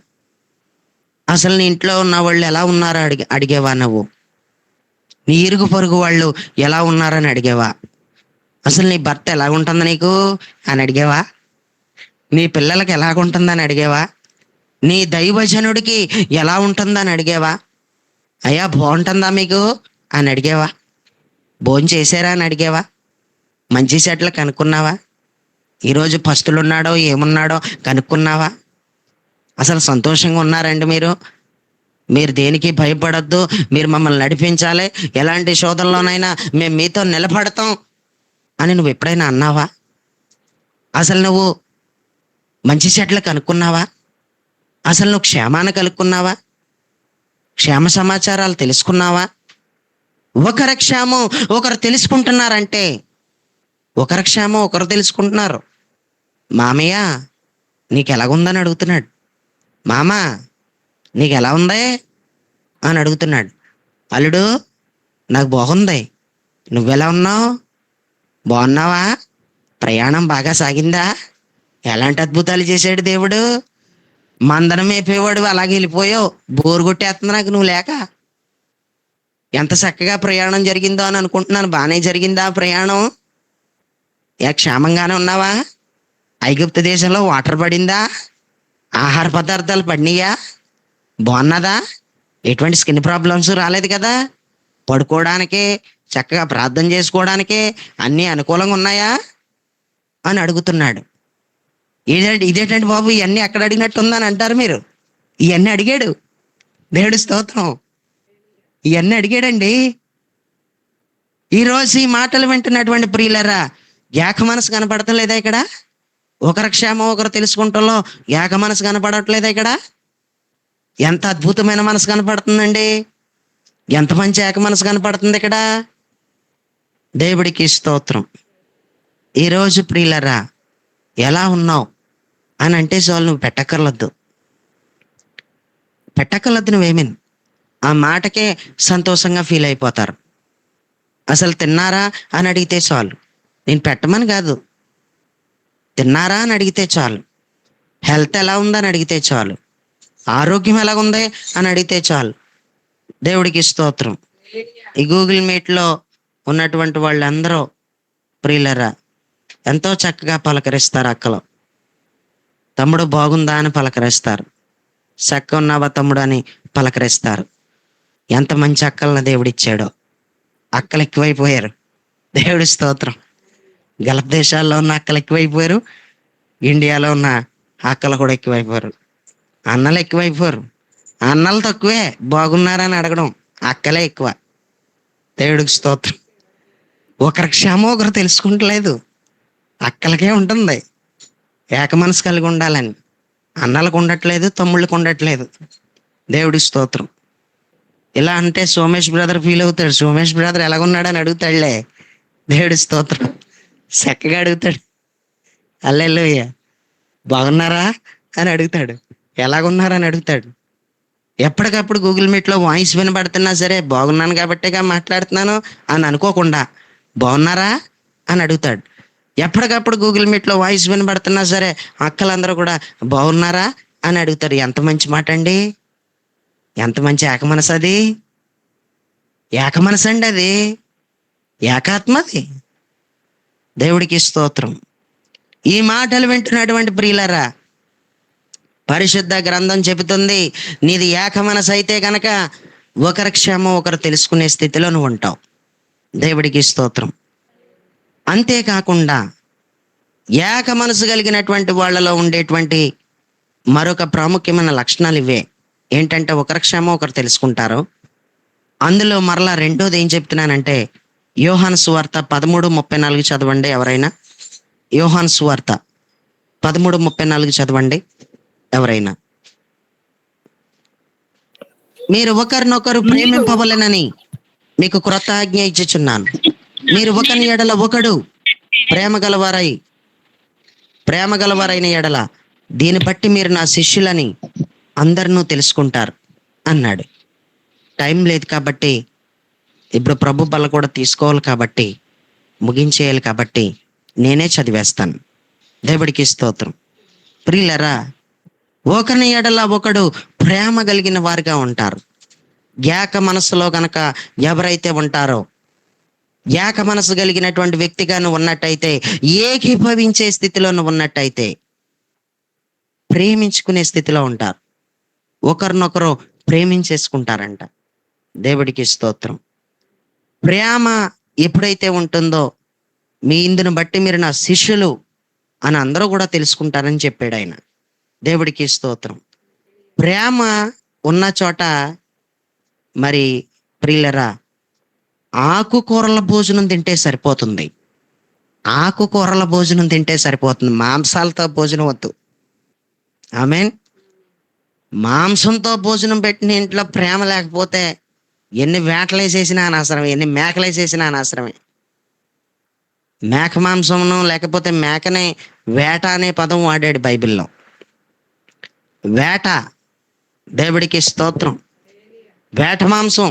అసలు నీ ఇంట్లో ఉన్న వాళ్ళు ఎలా ఉన్నారో అడిగేవా నువ్వు? నీ ఇరుగు పొరుగు వాళ్ళు ఎలా ఉన్నారని అడిగేవా? అసలు నీ భర్త ఎలాగుంటుంది నీకు అని అడిగేవా? నీ పిల్లలకి ఎలాగుంటుందని అడిగేవా? నీ దైవజనుడికి ఎలా ఉంటుందని అడిగేవా? అయ్యా బాగుంటుందా మీకు అని అడిగేవా? భోజనం చేశారా అని అడిగేవా? మంచి చెట్లు కనుక్కున్నావా? ఈరోజు పస్తులున్నాడో ఏమున్నాడో కనుక్కున్నావా? అసలు సంతోషంగా ఉన్నారండి మీరు? మీరు దేనికి భయపడొద్దు, మీరు మమ్మల్ని నడిపించాలి, ఎలాంటి శోధనలోనైనా మేము మీతో నిలబడతాం అని నువ్వు ఎప్పుడైనా అన్నావా? అసలు నువ్వు మంచి చెట్లు కనుక్కున్నావా? అసలు నువ్వు క్షేమాన్ని కనుక్కున్నావా? క్షేమ సమాచారాలు తెలుసుకున్నావా? ఒకరి క్షేమం ఒకరు తెలుసుకుంటున్నారంటే, ఒకరి క్షేమం ఒకరు తెలుసుకుంటున్నారు. మామయ్య నీకు ఎలాగుందని అడుగుతున్నాడు. మామ నీకు ఎలా ఉంది అని అడుగుతున్నాడు. అల్లుడు నాకు బాగుంది, నువ్వెలా ఉన్నావు? బాగున్నావా? ప్రయాణం బాగా సాగిందా? ఎలాంటి అద్భుతాలు చేశాడు దేవుడు? మందనం మేపేవాడు అలాగే వెళ్ళిపోయావు, బోరు కొట్టేస్తుంది నాకు నువ్వు లేక. ఎంత చక్కగా ప్రయాణం జరిగిందో అని అనుకుంటున్నాను. బాగానే జరిగిందా ప్రయాణం? క్షేమంగానే ఉన్నావా? ఐగుప్తు దేశంలో వాటర్ పడిందా? ఆహార పదార్థాలు పడినాయా? బాగున్నదా? ఎటువంటి స్కిన్ ప్రాబ్లమ్స్ రాలేదు కదా? పడుకోవడానికి, చక్కగా ప్రార్థన చేసుకోవడానికి అన్నీ అనుకూలంగా ఉన్నాయా అని అడుగుతున్నాడు. ఇదేంటండి బాబు, ఇవన్నీ ఎక్కడ అడిగినట్టు ఉందని అంటారు మీరు. ఇవన్నీ అడిగాడు దేవుడి స్తోత్రం. ఇవన్నీ అడిగాడండి. ఈరోజు ఈ మాటలు వింటున్నటువంటి ప్రియులరా, ఏక మనసు కనపడతలేదా ఇక్కడ? ఒకరి క్షేమం ఒకరు తెలుసుకుంటాలో ఏక మనసు కనపడట్లేదా ఇక్కడ? ఎంత అద్భుతమైన మనసు కనపడుతుందండి! ఎంత మంచి ఏక మనసు కనపడుతుంది ఇక్కడ. దేవుడికి స్తోత్రం. ఈరోజు ప్రియులరా, ఎలా ఉన్నావు అని అంటే చాలు, నువ్వు పెట్టక్కర్లొద్దు నువ్వేమీ. ఆ మాటకే సంతోషంగా ఫీల్ అయిపోతారు. అసలు తిన్నారా అని అడిగితే చాలు. నేను పెట్టమని కాదు, తిన్నారా అని అడిగితే చాలు. హెల్త్ ఎలా ఉందని అడిగితే చాలు. ఆరోగ్యం ఎలాగుంది అని అడిగితే చాలు. దేవుడికి స్తోత్రం. ఈ గూగుల్ మీట్లో ఉన్నటువంటి వాళ్ళందరూ ప్రియులరా ఎంతో చక్కగా పలకరిస్తారు. అక్కలు తమ్ముడు బాగుందా అని పలకరిస్తారు, చక్క ఉన్నావా తమ్ముడు అని పలకరిస్తారు. ఎంత మంచి అక్కలను దేవుడిచ్చాడో. అక్కలు ఎక్కువైపోయారు. దేవుడి స్తోత్రం. గల్ఫ్ దేశాల్లో ఉన్న అక్కలు ఎక్కువైపోయారు, ఇండియాలో ఉన్న అక్కలు కూడా ఎక్కువైపోయారు. అన్నలు ఎక్కువైపోయారు. అన్నలు తక్కువే బాగున్నారని అడగడం, అక్కలే ఎక్కువ. దేవుడికి స్తోత్రం. ఒకరి క్షేమం ఒకరు తెలుసుకుంటలేదు. అక్కలకే ఉంటుంది ఏక మనసు కలిగి ఉండాలని, అన్నలకు ఉండట్లేదు, తమ్ముళ్ళకు ఉండట్లేదు. దేవుడి స్తోత్రం. ఇలా అంటే సోమేష్ బ్రదర్ ఫీల్ అవుతాడు. సోమేష్ బ్రదర్ ఎలాగున్నాడని అడుగుతాడులే. దేవుడి స్తోత్రం. చక్కగా అడుగుతాడు. హల్లెలూయా. బాగున్నారా అని అడుగుతాడు, ఎలాగున్నారని అడుగుతాడు. ఎప్పటికప్పుడు గూగుల్ మీట్లో వాయిస్ వినబడుతున్నా సరే, బాగున్నాను కాబట్టేగా మాట్లాడుతున్నాను అని అనుకోకుండా బాగున్నారా అని అడుగుతాడు. ఎప్పటికప్పుడు గూగుల్ మీట్లో వాయిస్ వినబడుతున్నా సరే, అక్కలందరూ కూడా బాగున్నారా అని అడుగుతారు. ఎంత మంచి మాట అండి! ఎంత మంచి ఏక మనసు అది! ఏక మనసు అండి అది, ఏకాత్మది. దేవుడికి స్తోత్రం. ఈ మాటలు వింటున్నటువంటి ప్రియులరా, పరిశుద్ధ గ్రంథం చెబుతుంది, నీది ఏక మనసు అయితే గనక ఒకరి క్షేమం ఒకరు తెలుసుకునే స్థితిలో నువ్వు ఉంటావు. దేవుడికి స్తోత్రం. అంతేకాకుండా ఏక మనసు కలిగినటువంటి వాళ్ళలో ఉండేటువంటి మరొక ప్రాముఖ్యమైన లక్షణాలు ఇవే. ఏంటంటే ఒకరి క్షేమం ఒకరు తెలుసుకుంటారు. అందులో మరలా రెండోది ఏం చెప్తున్నానంటే, యోహాను సువార్త 13:34 చదవండి ఎవరైనా. యోహాను సువార్త 13:34 చదవండి ఎవరైనా. మీరు ఒకరినొకరు ప్రేమింపవలెనని మీకు క్రొత్త ఆజ్ఞ ఇచ్చుచున్నాను. మీరు ఒకని ఎడల ఒకడు ప్రేమ గలవారైన ఎడల దీన్ని బట్టి మీరు నా శిష్యులని అందరినూ తెలుసుకుంటారు అన్నాడు. టైం లేదు కాబట్టి, ఇప్పుడు ప్రభు బల్ల కూడా తీసుకోవాలి కాబట్టి, ముగించేయాలి కాబట్టి నేనే చదివేస్తాను. దేవుడికి స్తోత్రం. ప్రియులరా, ఒకరిని ఎడల ఒకడు ప్రేమ కలిగిన వారిగా ఉంటారు. ఏక మనసులో గనక ఎవరైతే ఉంటారో, ఏక మనసు కలిగినటువంటి వ్యక్తిగాను ఉన్నట్టయితే, ఏకీభవించే స్థితిలోను ఉన్నట్టయితే ప్రేమించుకునే స్థితిలో ఉంటారు. ఒకరినొకరు ప్రేమించేసుకుంటారంట. దేవుడికి స్తోత్రం. ప్రేమ ఎప్పుడైతే ఉంటుందో, మీ ఇందును బట్టి మీరు నా శిష్యులు అని అందరూ కూడా తెలుసుకుంటారని చెప్పాడు ఆయన. దేవుడికి స్తోత్రం. ప్రేమ ఉన్న చోట మరి ప్రియులరా, ఆకుకూరల భోజనం తింటే సరిపోతుంది. ఆకుకూరల భోజనం తింటే సరిపోతుంది, మాంసాలతో భోజనం వద్దు. ఆమేన్. మాంసంతో భోజనం పెట్టిన ఇంట్లో ప్రేమ లేకపోతే ఎన్ని వేటలేసేసినా అనవసరమే, ఎన్ని మేకలేసేసినా అనవసరమే. మేక మాంసమును లేకపోతే మేకనే వేట అనే పదం వాడాడు బైబిల్లో. వేట, దేవుడికి స్తోత్రం. వేట మాంసం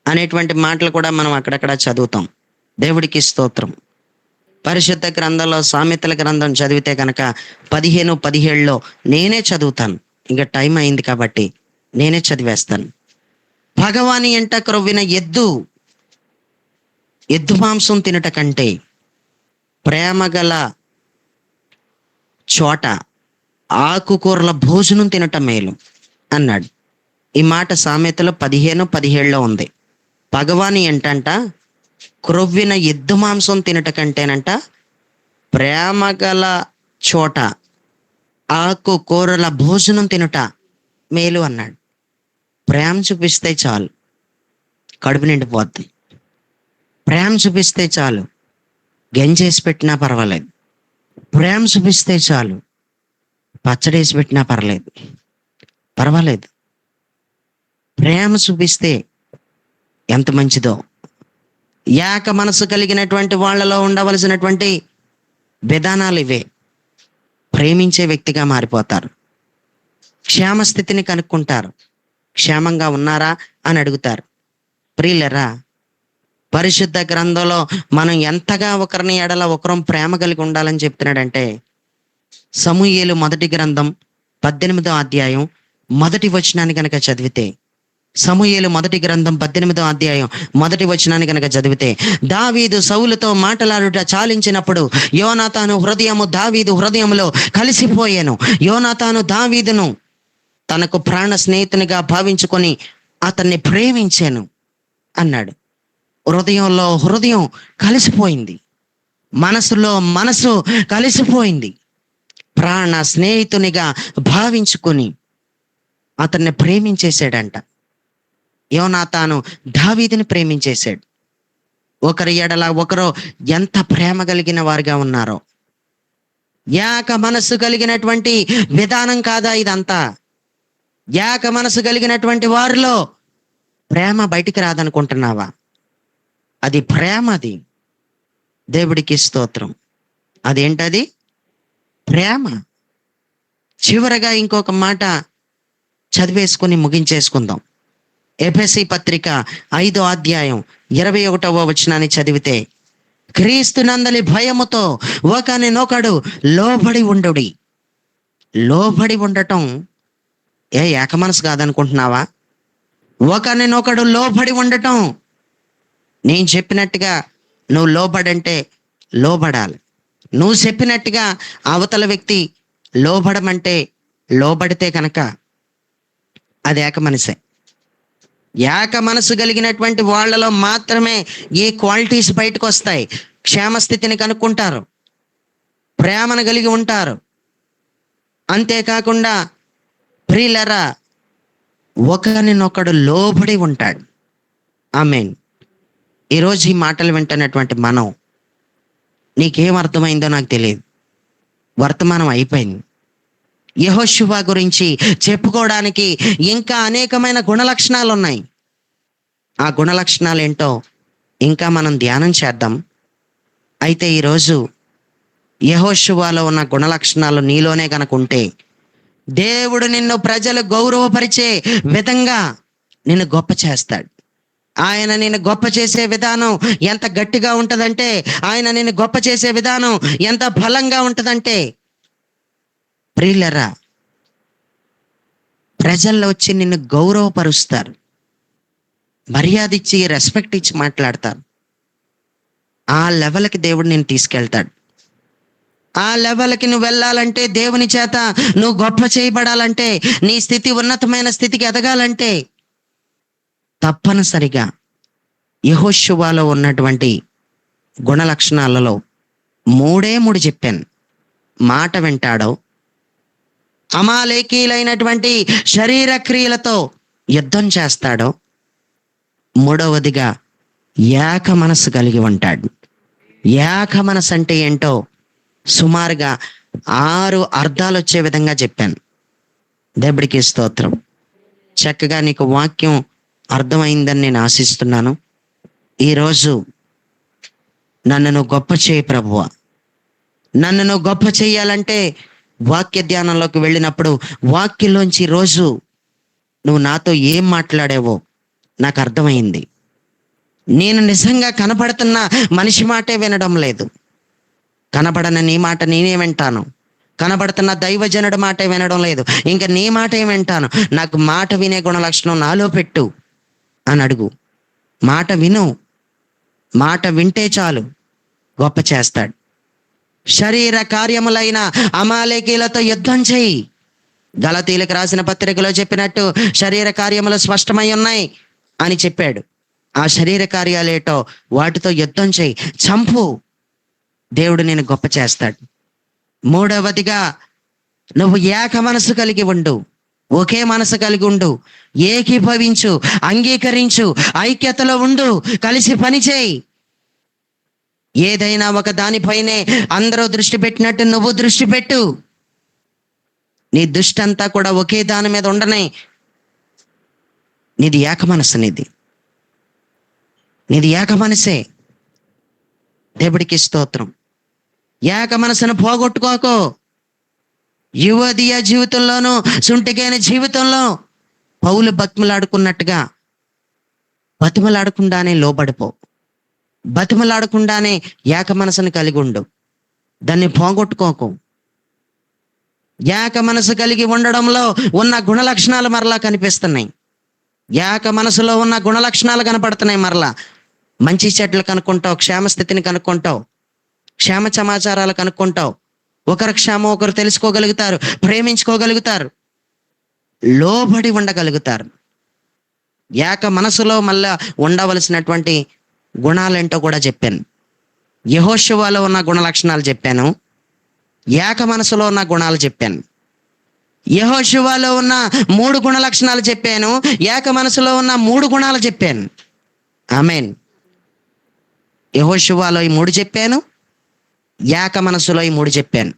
అనేటువంటి మాటలు కూడా మనం అక్కడక్కడ చదువుతాం. దేవుడికి స్తోత్రం. పరిశుద్ధ గ్రంథంలో సామెతల గ్రంథం చదివితే కనుక 15:17 నేనే చదువుతాను. ఇంకా టైం అయింది కాబట్టి నేనే చదివేస్తాను. భగవాని ఎంట క్రొవ్విన ఎద్దు మాంసం తినట కంటే ప్రేమ గల చోట ఆకుకూరల భోజనం తినటం మేలు అన్నాడు. ఈ మాట సామెతలో 15:17 ఉంది. భగవాని ఏంటంట, క్రొవ్విన ఎద్దు మాంసం తినట కంటేనంట ప్రేమ గల చోట ఆకుకూరల భోజనం తినుట మేలు అన్నాడు. ప్రేమ చూపిస్తే చాలు కడుపు నిండిపోద్ది. ప్రేమ చూపిస్తే చాలు గంజేసి పెట్టినా పర్వాలేదు. ప్రేమ చూపిస్తే చాలు పచ్చడేసి పెట్టినా పర్వాలేదు. ప్రేమ చూపిస్తే ఎంత మంచిదో. ఏక మనసు కలిగినటువంటి వాళ్ళలో ఉండవలసినటువంటి విధానాలు ఇవే. ప్రేమించే వ్యక్తిగా మారిపోతారు. క్షేమస్థితిని కనుక్కుంటారు. క్షేమంగా ఉన్నారా అని అడుగుతారు. ప్రియులరా, పరిశుద్ధ గ్రంథంలో మనం ఎంతగా ఒకరిని ఎడల ఒకరం ప్రేమ కలిగి ఉండాలని చెప్తున్నాడంటే, సమూయేలు మొదటి గ్రంథం 18వ అధ్యాయం 1వ వచనాన్ని కనుక చదివితే, సమూయేలు మొదటి గ్రంథం 18వ అధ్యాయం 1వ వచనాన్ని కనుక చదివితే, దావీదు సౌలుతో మాటలాడుట చాలించినప్పుడు యోనాతాను హృదయము దావీదు హృదయములో కలిసిపోయాను. యోనాతాను దావీదును తనకు ప్రాణ స్నేహితునిగా భావించుకొని అతన్ని ప్రేమించాను అన్నాడు. హృదయంలో హృదయం కలిసిపోయింది, మనసులో మనసు కలిసిపోయింది. ప్రాణ స్నేహితునిగా భావించుకొని అతన్ని ప్రేమించేశాడంట. యోనాతాను దావీదుని ప్రేమించేశాడు. ఒకరి ఎడల ఒకరు ఎంత ప్రేమ కలిగిన వారిగా ఉన్నారో. ఏక మనసు కలిగినటువంటి విధానం కాదా ఇదంతా? ఏక మనసు కలిగినటువంటి వారిలో ప్రేమ బయటికి రాదనుకుంటున్నావా? అది ప్రేమ. అది దేవుడికి స్తోత్రం. అదేంటది? ప్రేమ. చివరగా ఇంకొక మాట చదివేసుకుని ముగించేసుకుందాం. ఎఫెసీ పత్రిక 5వ అధ్యాయం 21వ వచనాన్ని చదివితే, క్రీస్తునందలి భయముతో ఒకనినొకడు లోబడి ఉండుడి. లోబడి ఉండటం ఏక మనసు కాదనుకుంటున్నావా? ఒకనినొకడు లోబడి ఉండటం, నేను చెప్పినట్టుగా నువ్వు లోబడంటే లోబడాలి. నువ్వు చెప్పినట్టుగా అవతల వ్యక్తి లోబడమంటే లోబడితే కనుక అది ఏక మనసే. ఏక మనసు కలిగినటువంటి వాళ్ళలో మాత్రమే ఈ క్వాలిటీస్ బయటకు వస్తాయి. క్షేమస్థితిని కనుక్కుంటారు, ప్రేమను కలిగి ఉంటారు. అంతేకాకుండా ప్రియులరా, ఒకరినొకడు లోబడి ఉంటాడు. ఆమేన్. ఈరోజు ఈ మాటలు వింటున్నటువంటి మనం, నీకేం అర్థమైందో నాకు తెలియదు. వర్తమానం అయిపోయింది. యెహోషువ గురించి చెప్పుకోవడానికి ఇంకా అనేకమైన గుణలక్షణాలు ఉన్నాయి. ఆ గుణలక్షణాలు ఏంటో ఇంకా మనం ధ్యానం చేద్దాం. అయితే ఈరోజు యెహోషువలో ఉన్న గుణలక్షణాలు నీలోనే కనుక ఉంటే, దేవుడు నిన్ను ప్రజలు గౌరవపరిచే విధంగా నిన్ను గొప్ప చేస్తాడు. ఆయన నిన్ను గొప్ప చేసే విధానం ఎంత గట్టిగా ఉంటుందంటే, ఆయన నిన్ను గొప్ప చేసే విధానం ఎంత బలంగా ఉంటుందంటే, ప్రియులరా, ప్రజల్లో వచ్చి నిన్ను గౌరవపరుస్తారు, మర్యాద ఇచ్చి రెస్పెక్ట్ ఇచ్చి మాట్లాడతారు. ఆ లెవెల్కి దేవుడు నేను తీసుకెళ్తాడు. ఆ లెవెల్కి నువ్వు వెళ్ళాలంటే, దేవుని చేత నువ్వు గొప్ప చేయబడాలంటే, నీ స్థితి ఉన్నతమైన స్థితికి ఎదగాలంటే తప్పనిసరిగా యెహోషువలో ఉన్నటువంటి గుణ లక్షణాలలో 3 చెప్పాను. మాట వింటాడో, అమాలేకీలైనటువంటి శరీర క్రియలతో యుద్ధం చేస్తాడో, మూడవదిగా ఏక మనసు కలిగి ఉంటాడు. ఏక మనసు అంటే ఏంటో సుమారుగా 6 అర్థాలు వచ్చే విధంగా చెప్పాను. దేవుడికి స్తోత్రం. చక్కగా నీకు వాక్యం అర్థమైందని నేను ఆశిస్తున్నాను. ఈరోజు నన్ను నువ్వు గొప్ప చేయి ప్రభువా. నన్ను నువ్వు గొప్ప చేయాలంటే వాక్య ధ్యానంలోకి వెళ్ళినప్పుడు వాక్యంలోంచి రోజు నువ్వు నాతో ఏం మాట్లాడావో నాకు అర్థమైంది. నేను నిజంగా కనపడుతున్న మనిషి మాటే వినడం లేదు. కనబడన నీ మాట నేనే వింటాను. కనబడుతున్న దైవజనుడి మాటే వినడం లేదు. ఇంకా నీ మాటే వింటాను. నాకు మాట వినే గుణ లక్షణం నాలో పెట్టు అని అడుగు. మాట విను. మాట వింటే చాలు, గొప్ప చేస్తాడు. శరీర కార్యములైన అమాలేకీలతో యుద్ధం చేయి. గలతీలకు రాసిన పత్రికలో చెప్పినట్టు శరీర కార్యములు స్పష్టమై ఉన్నాయి అని చెప్పాడు. ఆ శరీర కార్యాలేటో వాటితో యుద్ధం చేయి, చంపు. దేవుడు నేను గొప్ప చేస్తాడు. మూడవదిగా నువ్వు ఏక మనసు కలిగి ఉండు. ఒకే మనసు కలిగి ఉండు. ఏకీభవించు, అంగీకరించు, ఐక్యతలో ఉండు, కలిసి పని చేయి. ఏదైనా ఒక దానిపైనే అందరూ దృష్టి పెట్టినట్టు నువ్వు దృష్టి పెట్టు. నీ దృష్టి అంతా కూడా ఒకే దాని మీద ఉండనే. నీది ఏక మనసు. నీది ఏక మనసే. దేవుడికి స్తోత్రం. ఏక మనసును పోగొట్టుకోకు. యువదీయ జీవితంలోనూ సుంటికైన జీవితంలో పౌలు బతిమలాడుకున్నట్టుగా బతిమలాడకుండానే లోబడిపో. బతిమలాడకుండానే ఏక మనసును కలిగి ఉండు. దాన్ని పోగొట్టుకోకు. ఏక మనసు కలిగి ఉండడంలో ఉన్న గుణ లక్షణాలు మరలా కనిపిస్తున్నాయి. ఏక మనసులో ఉన్న గుణ లక్షణాలు కనపడుతున్నాయి. మరలా మంచి చెట్లు కనుక్కుంటావు, క్షేమస్థితిని కనుక్కుంటావు, క్షేమ సమాచారాలు కనుక్కుంటావు. ఒకరి క్షేమం ఒకరు తెలుసుకోగలుగుతారు, ప్రేమించుకోగలుగుతారు, లోబడి ఉండగలుగుతారు. ఏక మనసులో మళ్ళా ఉండవలసినటువంటి గుణాలేంటో కూడా చెప్పాను. యెహోషువలో ఉన్న గుణ లక్షణాలు చెప్పాను. ఏక మనసులో ఉన్న గుణాలు చెప్పాను. యెహోషువలో ఉన్న 3 గుణ లక్షణాలు చెప్పాను. ఏక మనసులో ఉన్న 3 గుణాలు చెప్పాను. ఆమేన్. యెహోషువలో ఈ 3 చెప్పాను. ఏక మనసులో ఈ 3 చెప్పాను.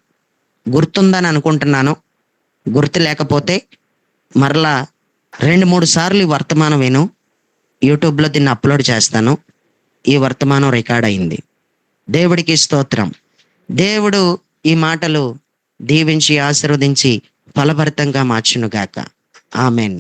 గుర్తుందని అనుకుంటున్నాను. గుర్తు లేకపోతే మరలా 2-3 సార్లు ఈ వర్తమానం విను. యూట్యూబ్లో దీన్ని అప్లోడ్ చేస్తాను. ఈ వర్తమానం రికార్డ్ అయింది. దేవుడికి స్తోత్రం. దేవుడు ఈ మాటలు దీవించి ఆశీర్వదించి ఫలభరితంగా మార్చునుగాక. ఆమెన్.